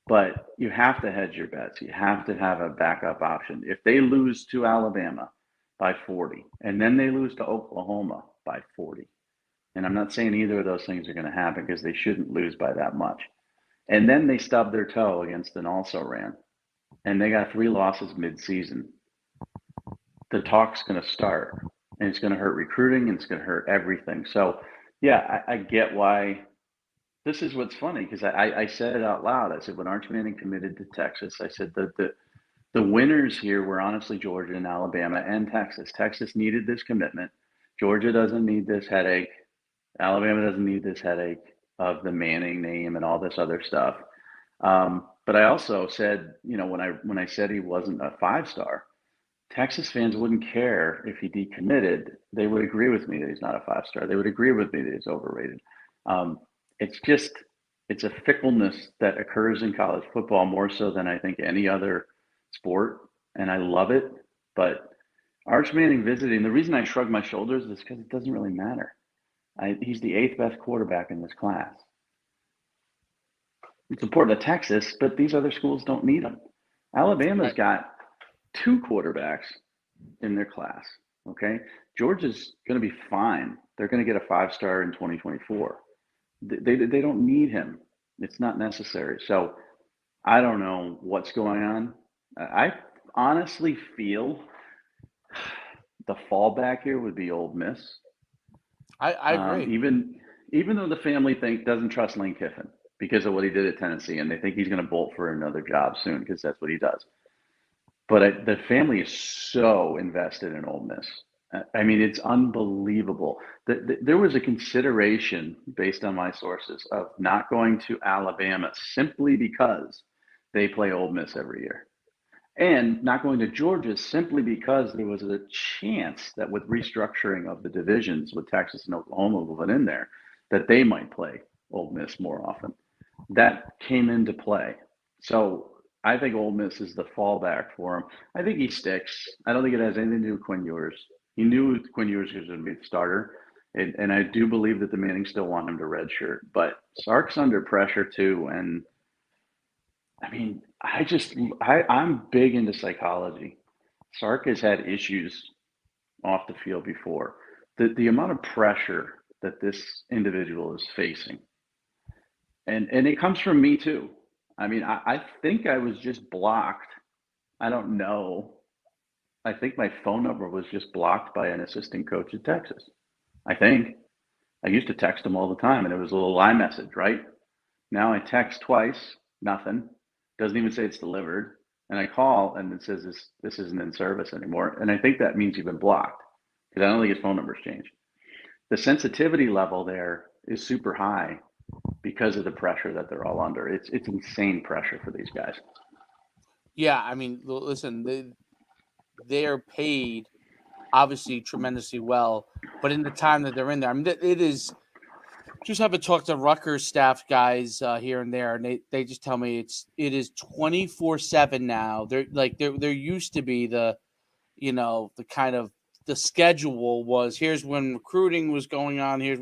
but you have to hedge your bets. You have to have a backup option. If they lose to Alabama by 40, and then they lose to Oklahoma by 40, and I'm not saying either of those things are going to happen because they shouldn't lose by that much. And then they stubbed their toe against an also ran, and they got 3 losses mid-season. The talk's going to start, and it's going to hurt recruiting, and it's going to hurt everything. So, yeah, I get why. This is what's funny because I said it out loud. I said when Arch Manning committed to Texas, I said that the winners here were honestly Georgia and Alabama and Texas. Texas needed this commitment. Georgia doesn't need this headache. Alabama doesn't need this headache of the Manning name and all this other stuff. But I also said, when I said he wasn't a 5-star, Texas fans wouldn't care if he decommitted. They would agree with me that he's not a 5-star. They would agree with me that he's overrated. Um, it's just it's a fickleness that occurs in college football more so than I think any other sport, and I love it. But Arch Manning visiting, the reason I shrug my shoulders is because it doesn't really matter. He's the 8th best quarterback in this class. It's important to Texas, but these other schools don't need him. Alabama's Right. got 2 quarterbacks in their class. Okay, Georgia's going to be fine. They're going to get a 5-star in 2024. They don't need him. It's not necessary. So I don't know what's going on. I honestly feel the fallback here would be Ole Miss. I agree. Even though the family doesn't trust Lane Kiffin because of what he did at Tennessee, and they think he's going to bolt for another job soon because that's what he does. But the family is so invested in Ole Miss. I mean, it's unbelievable. There was a consideration based on my sources of not going to Alabama simply because they play Ole Miss every year, and not going to Georgia simply because there was a chance that with restructuring of the divisions with Texas and Oklahoma moving in there, that they might play Ole Miss more often. That came into play. So I think Ole Miss is the fallback for him. I think he sticks. I don't think it has anything to do with Quinn Ewers. He knew Quinn Ewers was going to be the starter. And I do believe that the Mannings still want him to redshirt, but Sark's under pressure too. And I mean, I'm big into psychology. Sark has had issues off the field before. The amount of pressure that this individual is facing, and it comes from me too. I mean, I think I was just blocked. I don't know. I think my phone number was just blocked by an assistant coach at Texas. I think. I used to text him all the time, and it was a little iMessage, right? Now I text twice, nothing. Doesn't even say it's delivered. And I call, and it says this isn't in service anymore. And I think that means you've been blocked because I don't think his phone number's changed. The sensitivity level there is super high because of the pressure that they're all under. It's insane pressure for these guys. Yeah, I mean, listen, they're paid obviously tremendously well, but in the time that they're in there, I mean, it is. Just haven't talked to Rutgers staff guys here and there, and they just tell me it is 24/7 now. There used to be the kind of the schedule was here's when recruiting was going on. Here's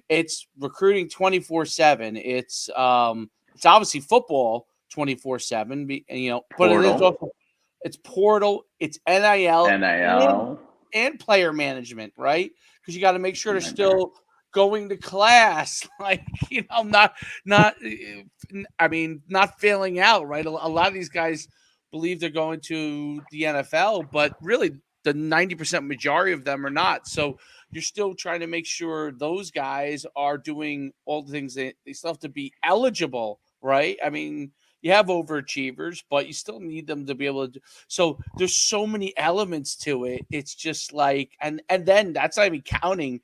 it's recruiting 24/7. It's obviously football 24/7. But it is Portal, also it's portal, it's NIL NIL, and player management, right? Because you got to make sure they're nightmare. still going to class, like not. I mean, not failing out, right? A lot of these guys believe they're going to the NFL, but really the 90% majority of them are not. So you're still trying to make sure those guys are doing all the things they still have to be eligible, right? I mean, you have overachievers, but you still need them to be able to. So there's so many elements to it. It's just like, and then that's not even counting.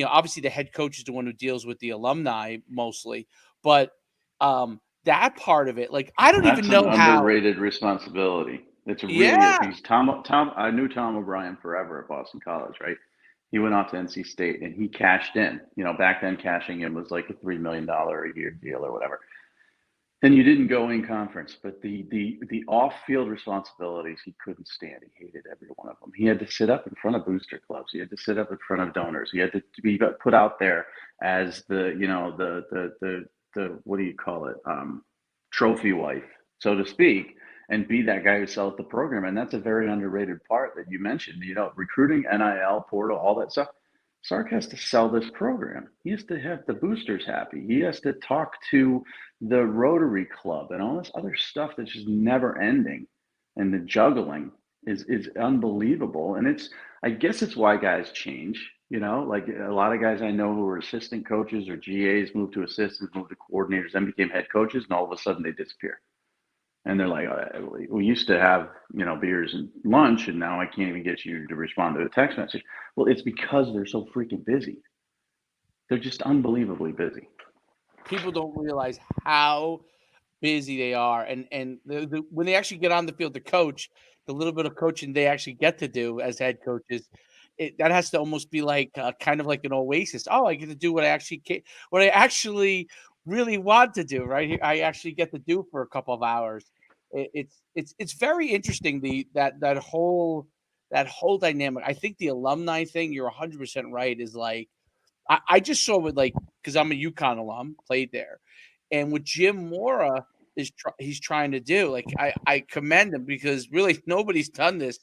Obviously the head coach is the one who deals with the alumni mostly, but that part of it, like I don't even That's an know how. underrated responsibility. It really is Yeah, because Tom. I knew Tom O'Brien forever at Boston College, right? He went off to NC State and he cashed in. Back then cashing in was like a $3 million a year deal or whatever. And you didn't go in conference, but the off field responsibilities he couldn't stand. He hated every one of them. He had to sit up in front of booster clubs. He had to sit up in front of donors. He had to be put out there as the what do you call it, trophy wife, so to speak, and be that guy who sells the program. And that's a very underrated part that you mentioned. Recruiting, NIL, portal, all that stuff. Sark has to sell this program. He has to have the boosters happy. He has to talk to the Rotary Club and all this other stuff that's just never ending. And the juggling is unbelievable. And I guess it's why guys change. Like a lot of guys I know who were assistant coaches or GAs moved to assistants, moved to coordinators, then became head coaches, and all of a sudden they disappear. And they're like, we used to have, beers and lunch, and now I can't even get you to respond to a text message. Well, it's because they're so freaking busy. They're just unbelievably busy. people don't realize how busy they are, and when they actually get on the field to coach, the little bit of coaching they actually get to do as head coaches, that has to almost be like kind of like an oasis. Oh, I get to do what I actually really want to do. Right, I actually get to do for a couple of hours. It's very interesting that whole dynamic. I think the alumni thing, you're 100% right. Is like I just saw with like because I'm a UConn alum, played there, and what Jim Mora he's trying to do, like I commend him because really nobody's done this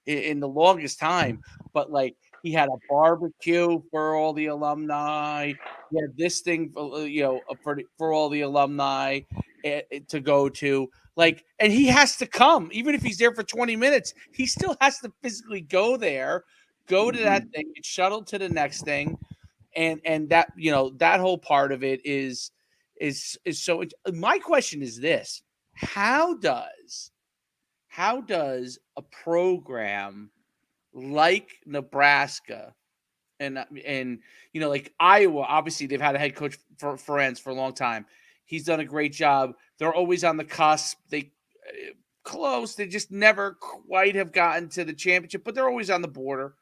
in the longest time. But like he had a barbecue for all the alumni. He had this thing for all the alumni to go to. Like, and he has to come, even if he's there for 20 minutes. He still has to physically go there, go to that Mm-hmm. thing, get shuttled to the next thing, and that that whole part of it is so. My question is this: how does a program like Nebraska and like Iowa, obviously they've had a head coach for Ferenc for a long time. He's done a great job. They're always on the cusp. They close. They just never quite have gotten to the championship, but they're always on the border.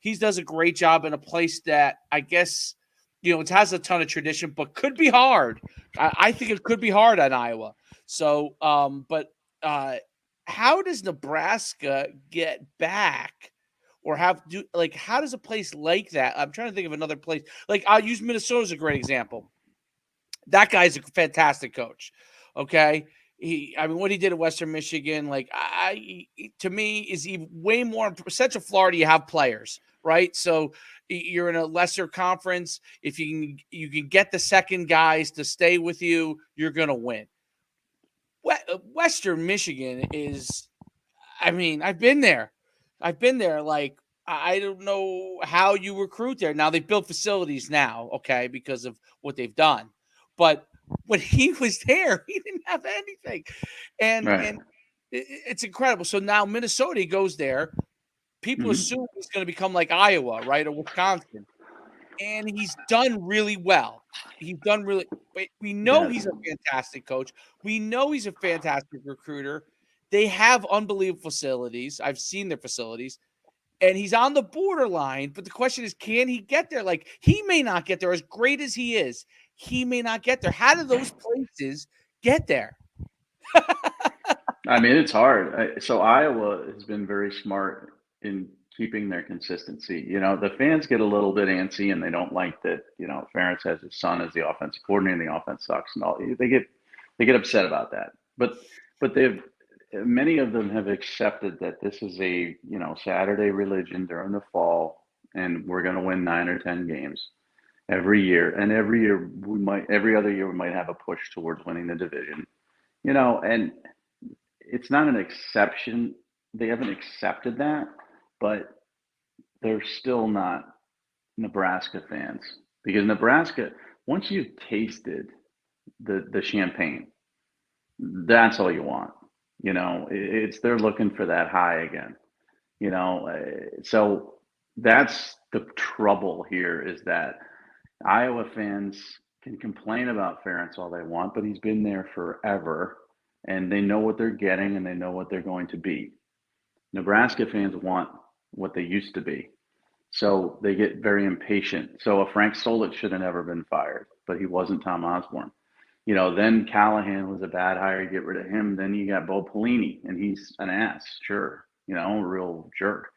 He does a great job in a place that I guess it has a ton of tradition, but could be hard. I think it could be hard on Iowa. So, but how does Nebraska get back, or how does a place like that? I'm trying to think of another place. Like I'll use Minnesota as a great example. That guy's a fantastic coach. Okay. I mean, what he did at Western Michigan, like to me, is even way more. Central Florida, you have players, right? So you're in a lesser conference. If you can get the second guys to stay with you, you're gonna win. Western Michigan is, I mean, I've been there. I've been there. Like, I don't know how you recruit there. Now they've built facilities now, okay, because of what they've done. But when he was there, he didn't have anything, Right. and it's incredible. So now Minnesota goes there. People Hmm. assume he's going to become like Iowa, right, or Wisconsin, and he's done really well. He's done really. We know Yes. he's a fantastic coach. We know he's a fantastic recruiter. They have unbelievable facilities. I've seen their facilities, and he's on the borderline. But the question is, can he get there? Like he may not get there. As great as he is, he may not get there. How do those places get there? I mean, it's hard. So Iowa has been very smart in keeping their consistency. You know, the fans get a little bit antsy and they don't like that, you know, Ferentz has his son as the offensive coordinator and the offense sucks and all. They get upset about that. But they've many of them have accepted that this is a, you know, Saturday religion during the fall and we're going to win 9 or 10 games every year. And every other year we might have a push towards winning the division. You know, and it's not an exception. They haven't accepted that, but they're still not Nebraska fans because Nebraska, once you've tasted the champagne, that's all you want. You know, it's they're looking for that high again. You know, so that's the trouble here is that Iowa fans can complain about Ferentz all they want, but he's been there forever, and they know what they're getting and they know what they're going to be. Nebraska fans want what they used to be. So they get very impatient. So a Frank Solich should have never been fired, but he wasn't Tom Osborne. You know, then Callahan was a bad hire. You get rid of him. Then you got Bo Pelini, and he's an ass, sure, you know, a real jerk.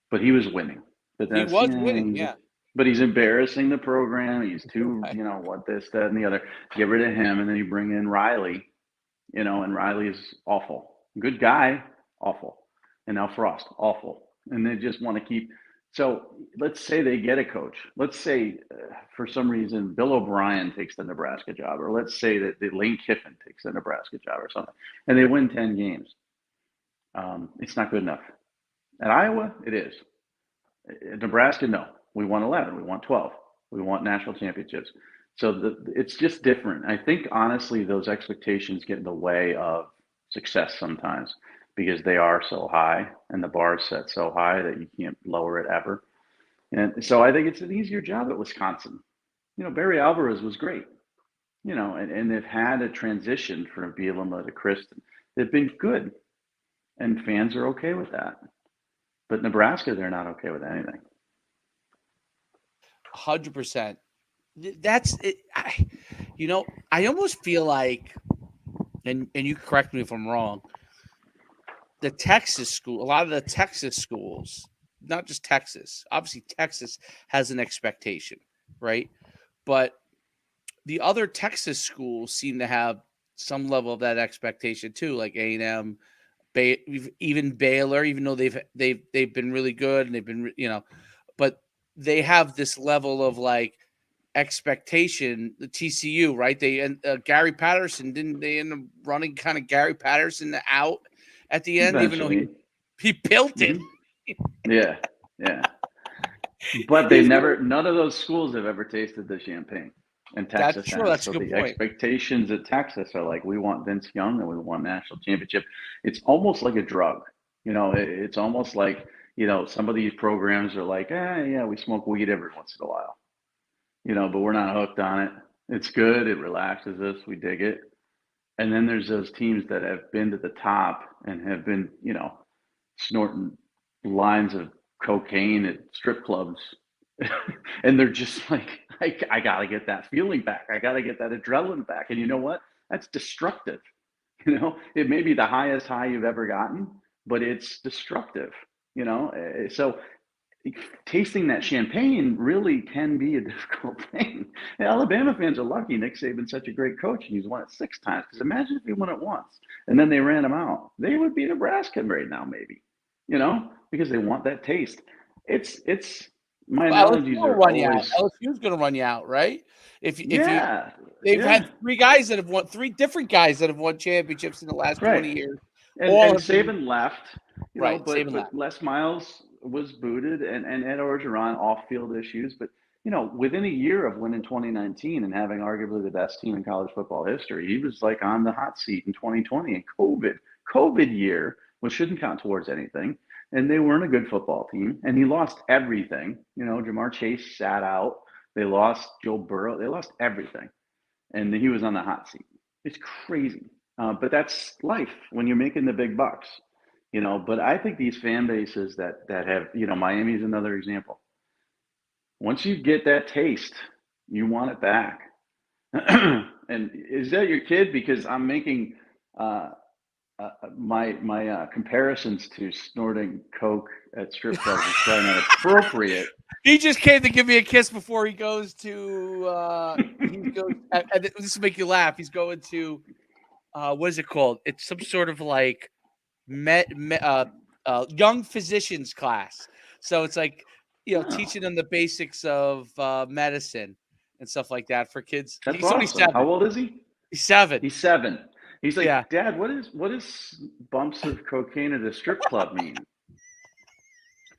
But he was winning. But He that's was winning, yeah. but he's embarrassing the program. He's too, Right. you know, what this, that, and the other. Get rid of him, and then you bring in Riley, you know, and Riley is awful. Good guy, awful. And now Frost, awful. And they just want to keep. So let's say they get a coach. Let's say for some reason Bill O'Brien takes the Nebraska job, or let's say that Lane Kiffin takes the Nebraska job or something, and they win 10 games. It's not good enough. At Iowa, it is. At Nebraska, no. We want 11. We want 12. We want national championships. So it's just different. I think honestly, those expectations get in the way of success sometimes because they are so high and the bar is set so high that you can't lower it ever. And so I think it's an easier job at Wisconsin. You know, Barry Alvarez was great. You know, and they've had a transition from Bielema to Kristen. They've been good, and fans are okay with that. But Nebraska, they're not okay with anything. 100%. That's it. I almost feel like, and you correct me if I'm wrong, a lot of the Texas schools, not just Texas, obviously Texas has an expectation, right? But the other Texas schools seem to have some level of that expectation too, like A&M, even Baylor, even though they've been really good and they've been, but they have this level of like expectation. The TCU, right? They and Gary Patterson didn't they end up running kind of Gary Patterson out at the end, even though he Eventually. he built it. Hmm. Yeah. Yeah. But they've He's never, none of those schools have ever tasted the champagne. And That's Texas true. has. That's a So good the point. expectations at Texas are like, we want Vince Young and we want national championship. It's almost like a drug. You know, it's almost like, you know, some of these programs are like, yeah, we smoke weed every once in a while, you know, but we're not hooked on it. It's good. It relaxes us. We dig it. And then there's those teams that have been to the top and have been, you know, snorting lines of cocaine at strip clubs. And they're just like, I got to get that feeling back. I got to get that adrenaline back. And you know what? That's destructive. You know, it may be the highest high you've ever gotten, but it's destructive, you know? So tasting that champagne really can be a difficult thing. And Alabama fans are lucky. Nick Saban's such a great coach, and he's won it 6 times. Because imagine if he won it once, and then they ran him out. They would be Nebraska right now, maybe. Because they want that taste. It's my Well, LSU analogies will are run you out. always, LSU's going to run you out, right? If you yeah, they've yeah, had three different guys that have won championships in the last right. 20 years. And All have been Saban left, right. but Saban left. Les Miles was booted, and Ed Orgeron off-field issues. But within a year of winning 2019 and having arguably the best team in college football history, he was like on the hot seat in 2020 and COVID year, which shouldn't count towards anything. And they weren't a good football team, and he lost everything. Jamar Chase sat out. They lost Joe Burrow. They lost everything, and he was on the hot seat. It's crazy. But that's life when you're making the big bucks, But I think these fan bases that have, Miami's another example. Once you get that taste, you want it back. And is that your kid? Because I'm making my comparisons to snorting coke at strip clubs is probably not appropriate. He just came to give me a kiss before he goes to. He goes. And this will make you laugh. He's going to. What is it called? It's some sort of like young physicians class. So it's like teaching them the basics of medicine and stuff like that for kids. That's He's only awesome. 7. How old is he? He's 7. He's 7. He's Yeah. like, Dad, what is bumps of cocaine at a strip club mean?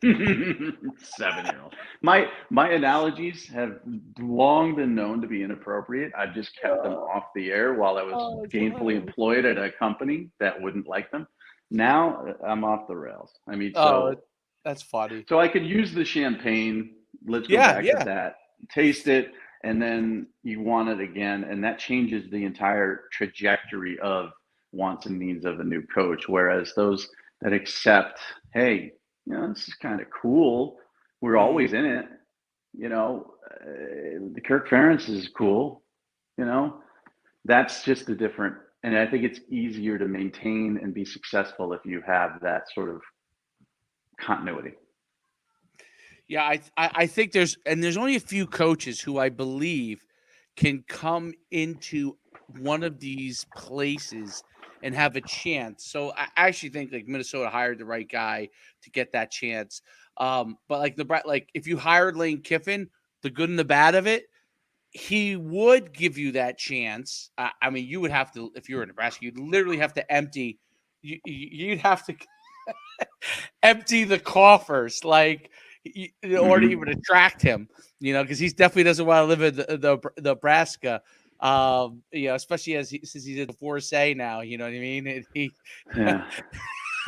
7-year-old. My analogies have long been known to be inappropriate. I've just kept them off the air while I was gainfully employed at a company that wouldn't like them. Now I'm off the rails. I mean, that's funny. So I could use the champagne. Let's go Yeah, back to that. Taste it, and then you want it again, and that changes the entire trajectory of wants and needs of a new coach. Whereas those that accept, hey, this is kind of cool. We're always in it. The Kirk Ferentz is cool. That's just a different. And I think it's easier to maintain and be successful if you have that sort of continuity. Yeah, I think there's only a few coaches who I believe can come into one of these places and have a chance. So I actually think like Minnesota hired the right guy to get that chance. But like if you hired Lane Kiffin, the good and the bad of it, he would give you that chance. I mean, you would have to, if you were in Nebraska, you'd literally have to empty. You'd have to empty the coffers, like in order to even attract him. Because he definitely doesn't want to live in the Nebraska. Especially since he's in the 4A now. You know what I mean? Yeah.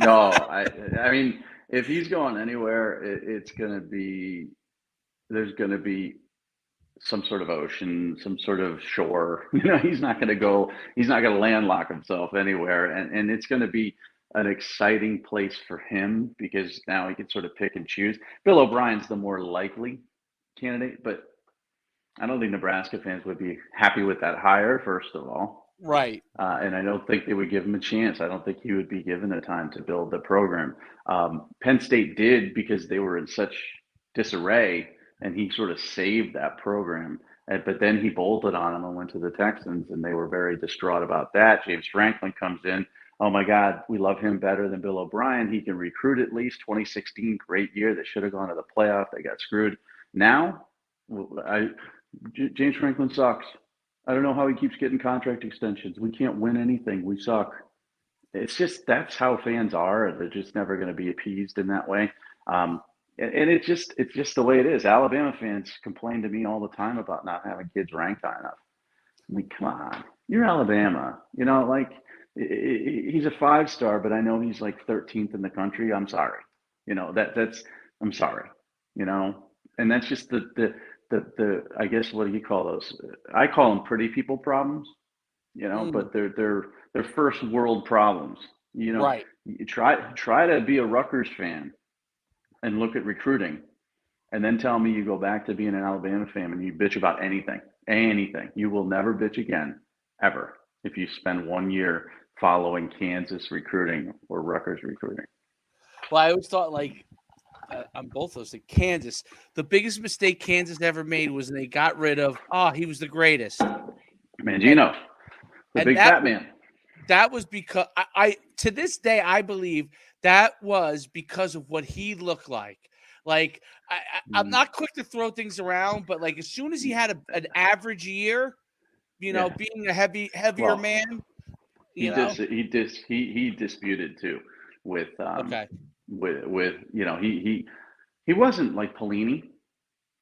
No, I mean, if he's going anywhere, it's going to be there's going to be some sort of ocean, some sort of shore. He's not going to landlock himself anywhere, and it's going to be an exciting place for him because now he can sort of pick and choose. Bill O'Brien's the more likely candidate, but I don't think Nebraska fans would be happy with that hire, first of all. Right. And I don't think they would give him a chance. I don't think he would be given the time to build the program. Penn State did because they were in such disarray, and he sort of saved that program. But then he bolted on them and went to the Texans, and they were very distraught about that. James Franklin comes in. Oh my God, we love him better than Bill O'Brien. He can recruit at least. 2016, great year. They should have gone to the playoff. They got screwed. Now, James Franklin sucks. I don't know how he keeps getting contract extensions. We can't win anything. We suck. It's just that's how fans are. They're just never going to be appeased in that way. And it's just the way it is. Alabama fans complain to me all the time about not having kids ranked high enough. I mean, come on, you're Alabama. He's a 5-star, but I know he's like 13th in the country. I'm sorry. I'm sorry. And that's just the I guess, what do you call those? I call them pretty people problems, but they're first world problems. Right. You try to be a Rutgers fan and look at recruiting, and then tell me you go back to being an Alabama fan and you bitch about anything. You will never bitch again, ever, if you spend 1 year following Kansas recruiting or Rutgers recruiting. Well, I always thought like on both those things. Kansas, the biggest mistake Kansas ever made was they got rid of. Oh, he was the greatest, and Mangino, the and big that fat was man. that was because I to this day I believe that was because of what he looked like. Like I'm Mm, not quick to throw things around, but like as soon as he had an average year, yeah. being a heavier Well, man, he you dis know. he disputed too with Okay, with he wasn't like Pelini.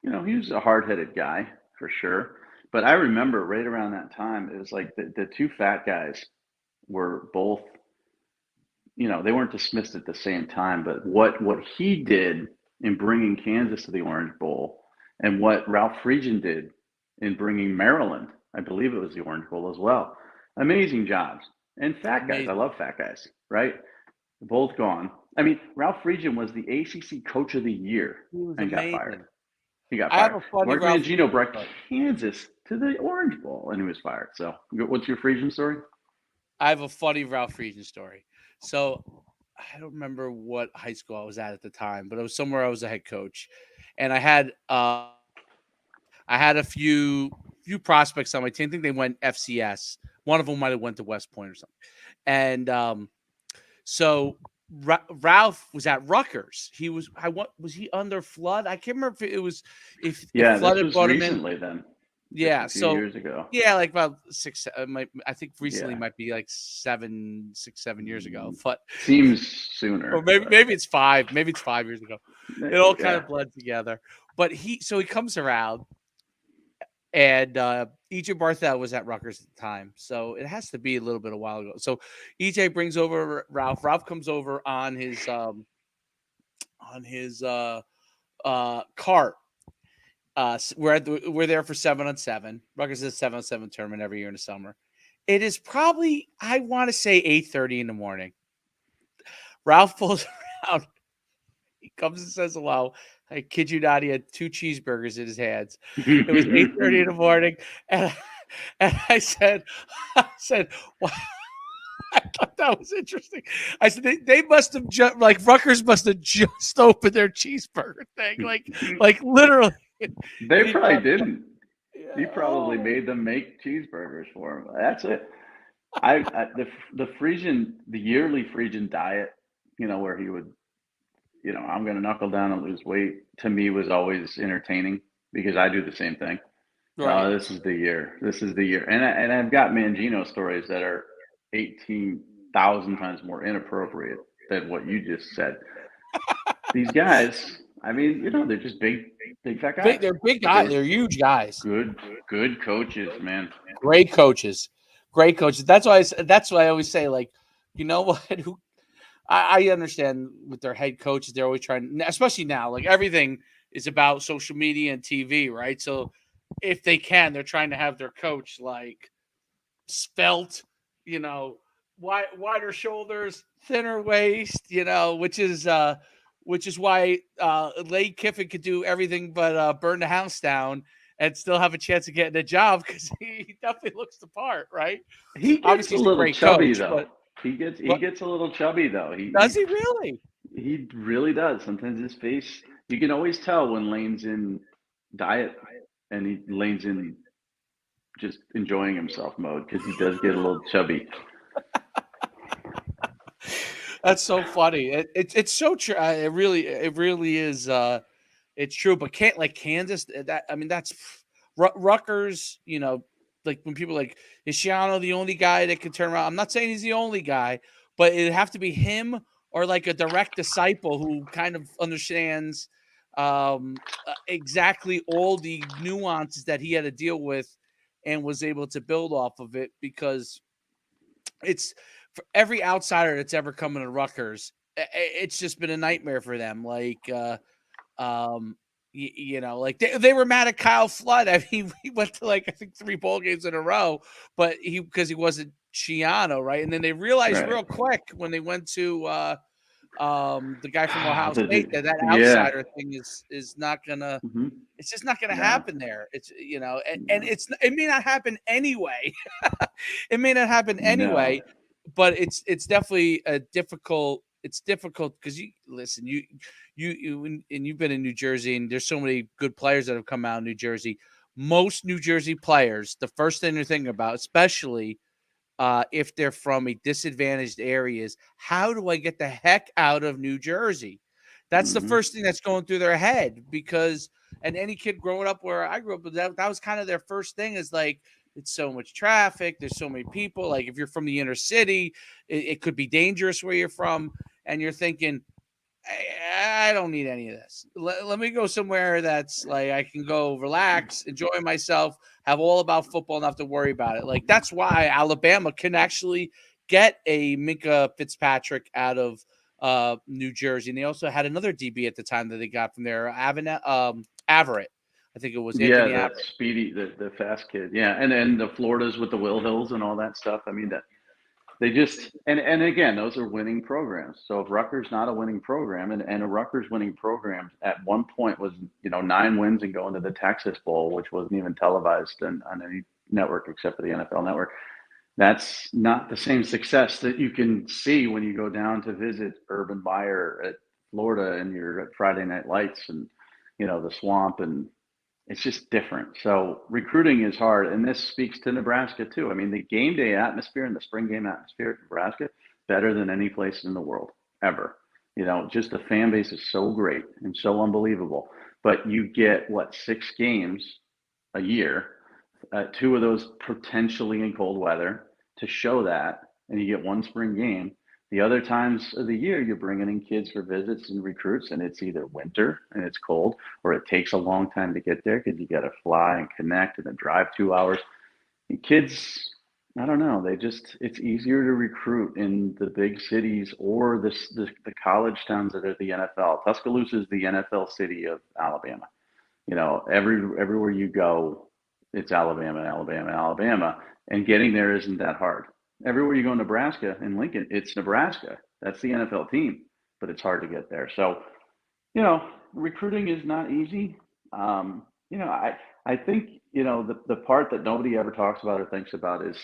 He was a hard headed guy for sure. But I remember right around that time, it was like the two fat guys were both, they weren't dismissed at the same time. But what he did in bringing Kansas to the Orange Bowl, and what Ralph Friedgen did in bringing Maryland, I believe it was the Orange Bowl as well. Amazing jobs. And fat guys, I amazing. love fat guys, right? Both gone. I mean, Ralph Friedgen was the ACC Coach of the Year He was and got fired. amazing. He got I have fired. a funny Mark Ralph Mangino Friedgen brought story. Kansas to the Orange Bowl, and he was fired. So, what's your Friedgen story? I have a funny Ralph Friedgen story. So I don't remember what high school I was at the time, but it was somewhere I was a head coach, and I had a few prospects on my team. I think they went FCS. One of them might have went to West Point or something. And so Ralph was at Rutgers. He was was he under flood? I can't remember if it was if Yeah, flood this had was brought him in. recently then, just a Yeah. few So years ago. yeah, like about I think recently Yeah, might be like 7 6 7 years ago, but seems or sooner, maybe but maybe it's 5, maybe it's 5 years ago. It all kind yeah. of bled together. But he comes around, and EJ Barthel was at Rutgers at the time, so it has to be a little bit a while ago. So EJ brings over Ralph. Ralph comes over on his cart. We're there for 7-on-7. Rutgers is a 7-on-7 tournament every year in the summer. It is probably, I want to say, 8:30 in the morning. Ralph pulls around. He comes and says hello. I kid you not, he had 2 cheeseburgers in his hands. It was 8:30 in the morning, and and I said, wow. I thought that was interesting. I said they must have just like Rutgers must have just opened their cheeseburger thing, like literally. And They he probably brought, didn't. He yeah, probably oh, made them make cheeseburgers for him. That's it. The Frisian, the yearly Frisian diet, where he would, I'm going to knuckle down and lose weight, to me was always entertaining because I do the same thing. right. This is the year. This is the year. And I've got Mangino stories that are 18,000 times more inappropriate than what you just said. These guys, I mean, they're just big fat guys, They're big but guys. they're They're huge guys. good coaches, man. Great coaches. Great coaches. That's why I always say, like, you know what? Who I understand with their head coaches, they're always trying, especially now, like everything is about social media and TV, right? So if they can, they're trying to have their coach like spelt, you know, wider shoulders, thinner waist, which is why Lane Kiffin could do everything but burn the house down and still have a chance of getting a job because he definitely looks the part, right? He gets Obviously, a he's a little great chubby coach, though. but He what gets a little chubby though. does he really? He really does. Sometimes his face, you can always tell when Lane's in diet and Lane's in just enjoying himself mode because he does get a little chubby. That's so funny. It's so true. It really is. It's true. But can't like Kansas. That I mean, that's Rutgers. Like when people like is Shiano the only guy that can turn around. I'm not saying he's the only guy, but it'd have to be him or like a direct disciple who kind of understands exactly all the nuances that he had to deal with and was able to build off of it because it's for every outsider that's ever come into Rutgers, it's just been a nightmare for them. Like, um, like they were mad at Kyle Flood. I mean, he went to like I think 3 bowl games in a row, but because he wasn't Chiano, right? And then they realized Right. real quick when they went to the guy from Ohio State that Yeah. outsider thing is not gonna. Hmm. It's just not going to No. happen there. It's and No. it may not happen anyway. It may not happen No. anyway, but it's definitely a difficult. it's difficult because you listen, and you've been in New Jersey, and there's so many good players that have come out of New Jersey. Most New Jersey players, the first thing they're thinking about, especially if they're from a disadvantaged areas, how do I get the heck out of New Jersey? That's the Hmm. first thing that's going through their head because, and any kid growing up where I grew up, that was kind of their first thing is like, it's so much traffic. There's so many people. Like if you're from the inner city, it could be dangerous where you're from. And you're thinking, I don't need any of this. Let me go somewhere that's like I can go relax, enjoy myself, have all about football, not have to worry about it. Like that's why Alabama can actually get a Minka Fitzpatrick out of New Jersey, and they also had another DB at the time that they got from there, Averett. I think it was Yeah, Anthony the Averett. speedy, the fast kid. Yeah, and the Floridas with the Will Hills and all that stuff. I mean, that they just and again, those are winning programs. So if Rutgers not a winning program, and a Rutgers winning program at one point was 9 wins and going to the Texas Bowl, which wasn't even televised on any network except for the NFL Network. That's not the same success that you can see when you go down to visit Urban Meyer at Florida and you're at Friday Night Lights and the Swamp, and it's just different. So recruiting is hard, and this speaks to Nebraska too. I mean, the game day atmosphere and the spring game atmosphere at Nebraska better than any place in the world ever. Just the fan base is so great and so unbelievable. But you get what, 6 games a year, two of those potentially in cold weather to show that, and you get one spring game. The other times of the year, you're bringing in kids for visits and recruits, and it's either winter and it's cold, or it takes a long time to get there because you got to fly and connect and then drive 2 hours. And kids, I don't know, it's easier to recruit in the big cities or the college towns that are the NFL. Tuscaloosa is the NFL city of Alabama. Everywhere you go, it's Alabama, Alabama, Alabama, and getting there isn't that hard. Everywhere you go in Nebraska and Lincoln, it's Nebraska. That's the NFL team, but it's hard to get there. So, recruiting is not easy. I think the part that nobody ever talks about or thinks about is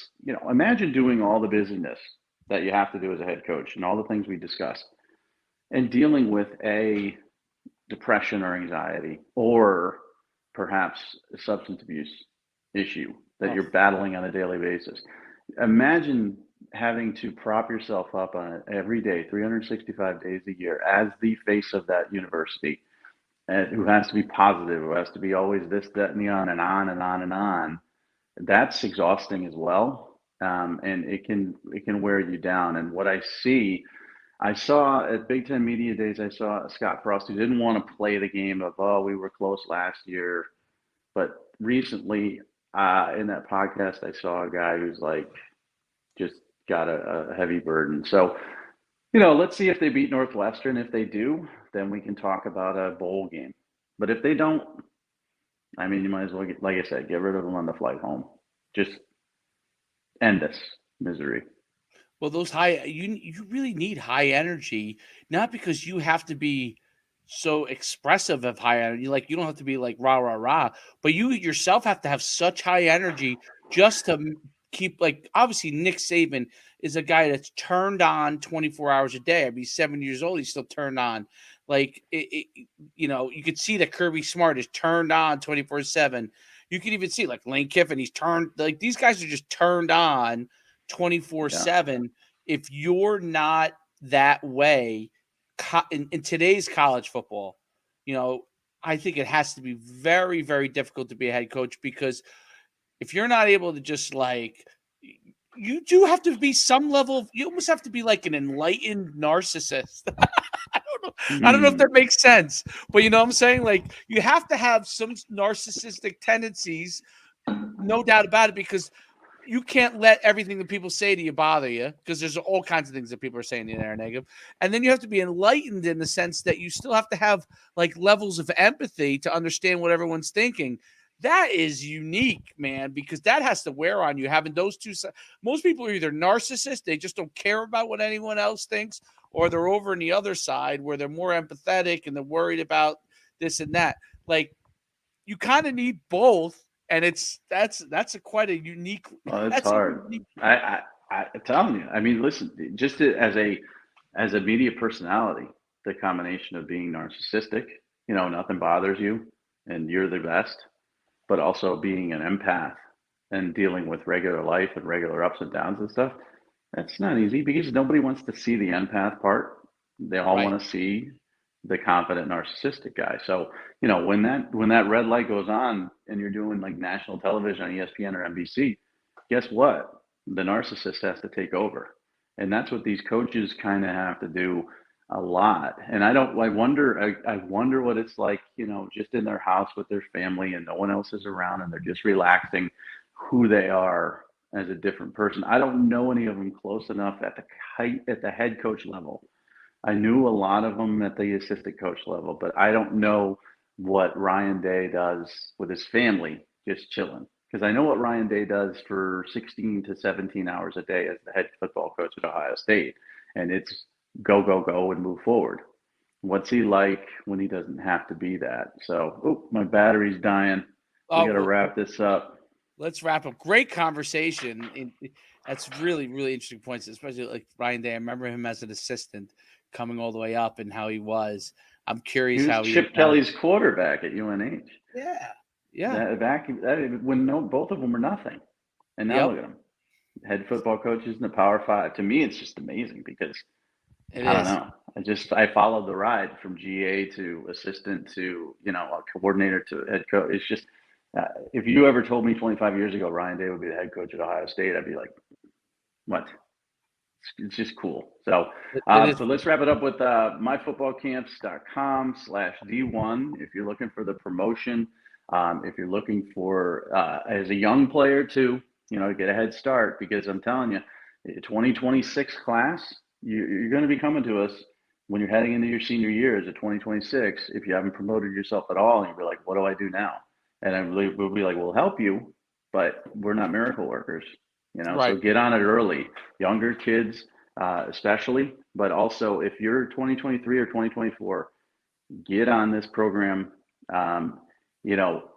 imagine doing all the busyness that you have to do as a head coach and all the things we discussed, and dealing with a depression or anxiety, or perhaps a substance abuse issue that Oh, you're battling on a daily basis. Imagine having to prop yourself up on it every day, 365 days a year, as the face of that university, and who has to be positive, who has to be always this, that, and the on and on and on and on. That's exhausting as well, and it can wear you down. And what I saw at Big Ten Media Days, I saw Scott Frost who didn't want to play the game of, oh, we were close last year. But recently, in that podcast, I saw a guy who's like, just got a heavy burden. So, let's see if they beat Northwestern. If they do, then we can talk about a bowl game. But if they don't, I mean, you might as well like I said, get rid of them on the flight home. Just end this misery. well, those you really need high energy, not because you have to be so expressive of high energy. Like you don't have to be like rah rah rah, but you yourself have to have such high energy just to keep like obviously Nick Saban is a guy that's turned on 24 hours a day. I mean, he's 7 years old, he's still turned on. Like you could see that Kirby Smart is turned on 24/7. You can even see like Lane Kiffin, he's turned like these guys are just turned on Yeah. 24/7. If you're not that way in today's college football, you know, I think it has to be very, very difficult to be a head coach because if you're not able to just like, you do have to be some level of, you almost have to be like an enlightened narcissist. I don't know. I don't know if Hmm. that makes sense, but you know what I'm saying? Like, you have to have some narcissistic tendencies, no doubt about it, because you can't let everything that people say to you bother you because there's all kinds of things that people are saying to you that are negative. And then you have to be enlightened in the sense that you still have to have like levels of empathy to understand what everyone's thinking. That is unique, man, because that has to wear on you having those two. Most people are either narcissists, they just don't care about what anyone else thinks, or they're over on the other side where they're more empathetic and they're worried about this and that. Like, you kind of need both, and that's a quite a unique Well, it's that's a hard. unique I'm telling you. I mean, listen, just as a as a media personality, the combination of being narcissistic, nothing bothers you and you're the best, but also being an empath and dealing with regular life and regular ups and downs and stuff, that's not easy because nobody wants to see the empath part. They all Right. want to see the confident narcissistic guy. So, when that red light goes on and you're doing like national television on ESPN or NBC, guess what? The narcissist has to take over. And that's what these coaches kind of have to do a lot. And I wonder what it's like, just in their house with their family and no one else is around and they're just relaxing who they are as a different person. I don't know any of them close enough at the head coach level. I knew a lot of them at the assistant coach level, but I don't know what Ryan Day does with his family, just chilling. Because I know what Ryan Day does for 16 to 17 hours a day as the head football coach at Ohio State. And it's go, go, go and move forward. What's he like when he doesn't have to be that? So, my battery's dying. We got to Well, wrap this up. let's wrap up. Great conversation. That's really, really interesting points, especially like Ryan Day. I remember him as an assistant coming all the way up and how he was. I'm He curious was how he is Chip now. Kelly's quarterback at UNH. Yeah. Yeah. When both of them were nothing. And now Yep. look at them. Head football coaches in the Power Five. To me, it's just amazing because It I don't is. know. I followed the ride from GA to assistant to a coordinator to head coach. It's just if you ever told me 25 years ago Ryan Day would be the head coach at Ohio State, I'd be like, what? It's just cool. So, It is. so let's wrap it up with myfootballcamps.com/D1. If you're looking for the promotion, if you're looking for as a young player too, to get a head start, because I'm telling you, 2026 class, you're going to be coming to us when you're heading into your senior year as a 2026. If you haven't promoted yourself at all, and you're like, what do I do now? And we'll be like, we'll help you, but we're not miracle workers. So Right. get on it early, younger kids, especially, but also if you're 2023 or 2024, get on this program. Um, you know,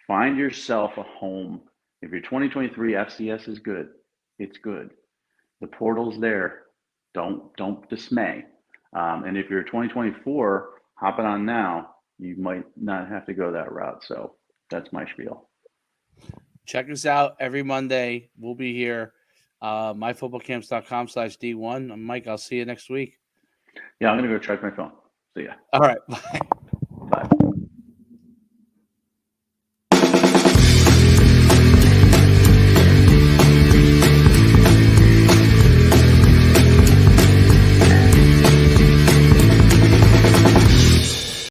find yourself a home. If you're 2023, FCS is good. It's good. The portal's there. Don't dismay. And if you're 2024, hop it on now. You might not have to go that route. So that's my spiel. Check us out every Monday. We'll be here. Myfootballcamps.com/D1. I'm Mike. I'll see you next week. Yeah, I'm gonna go check my phone. See ya. All right. Bye.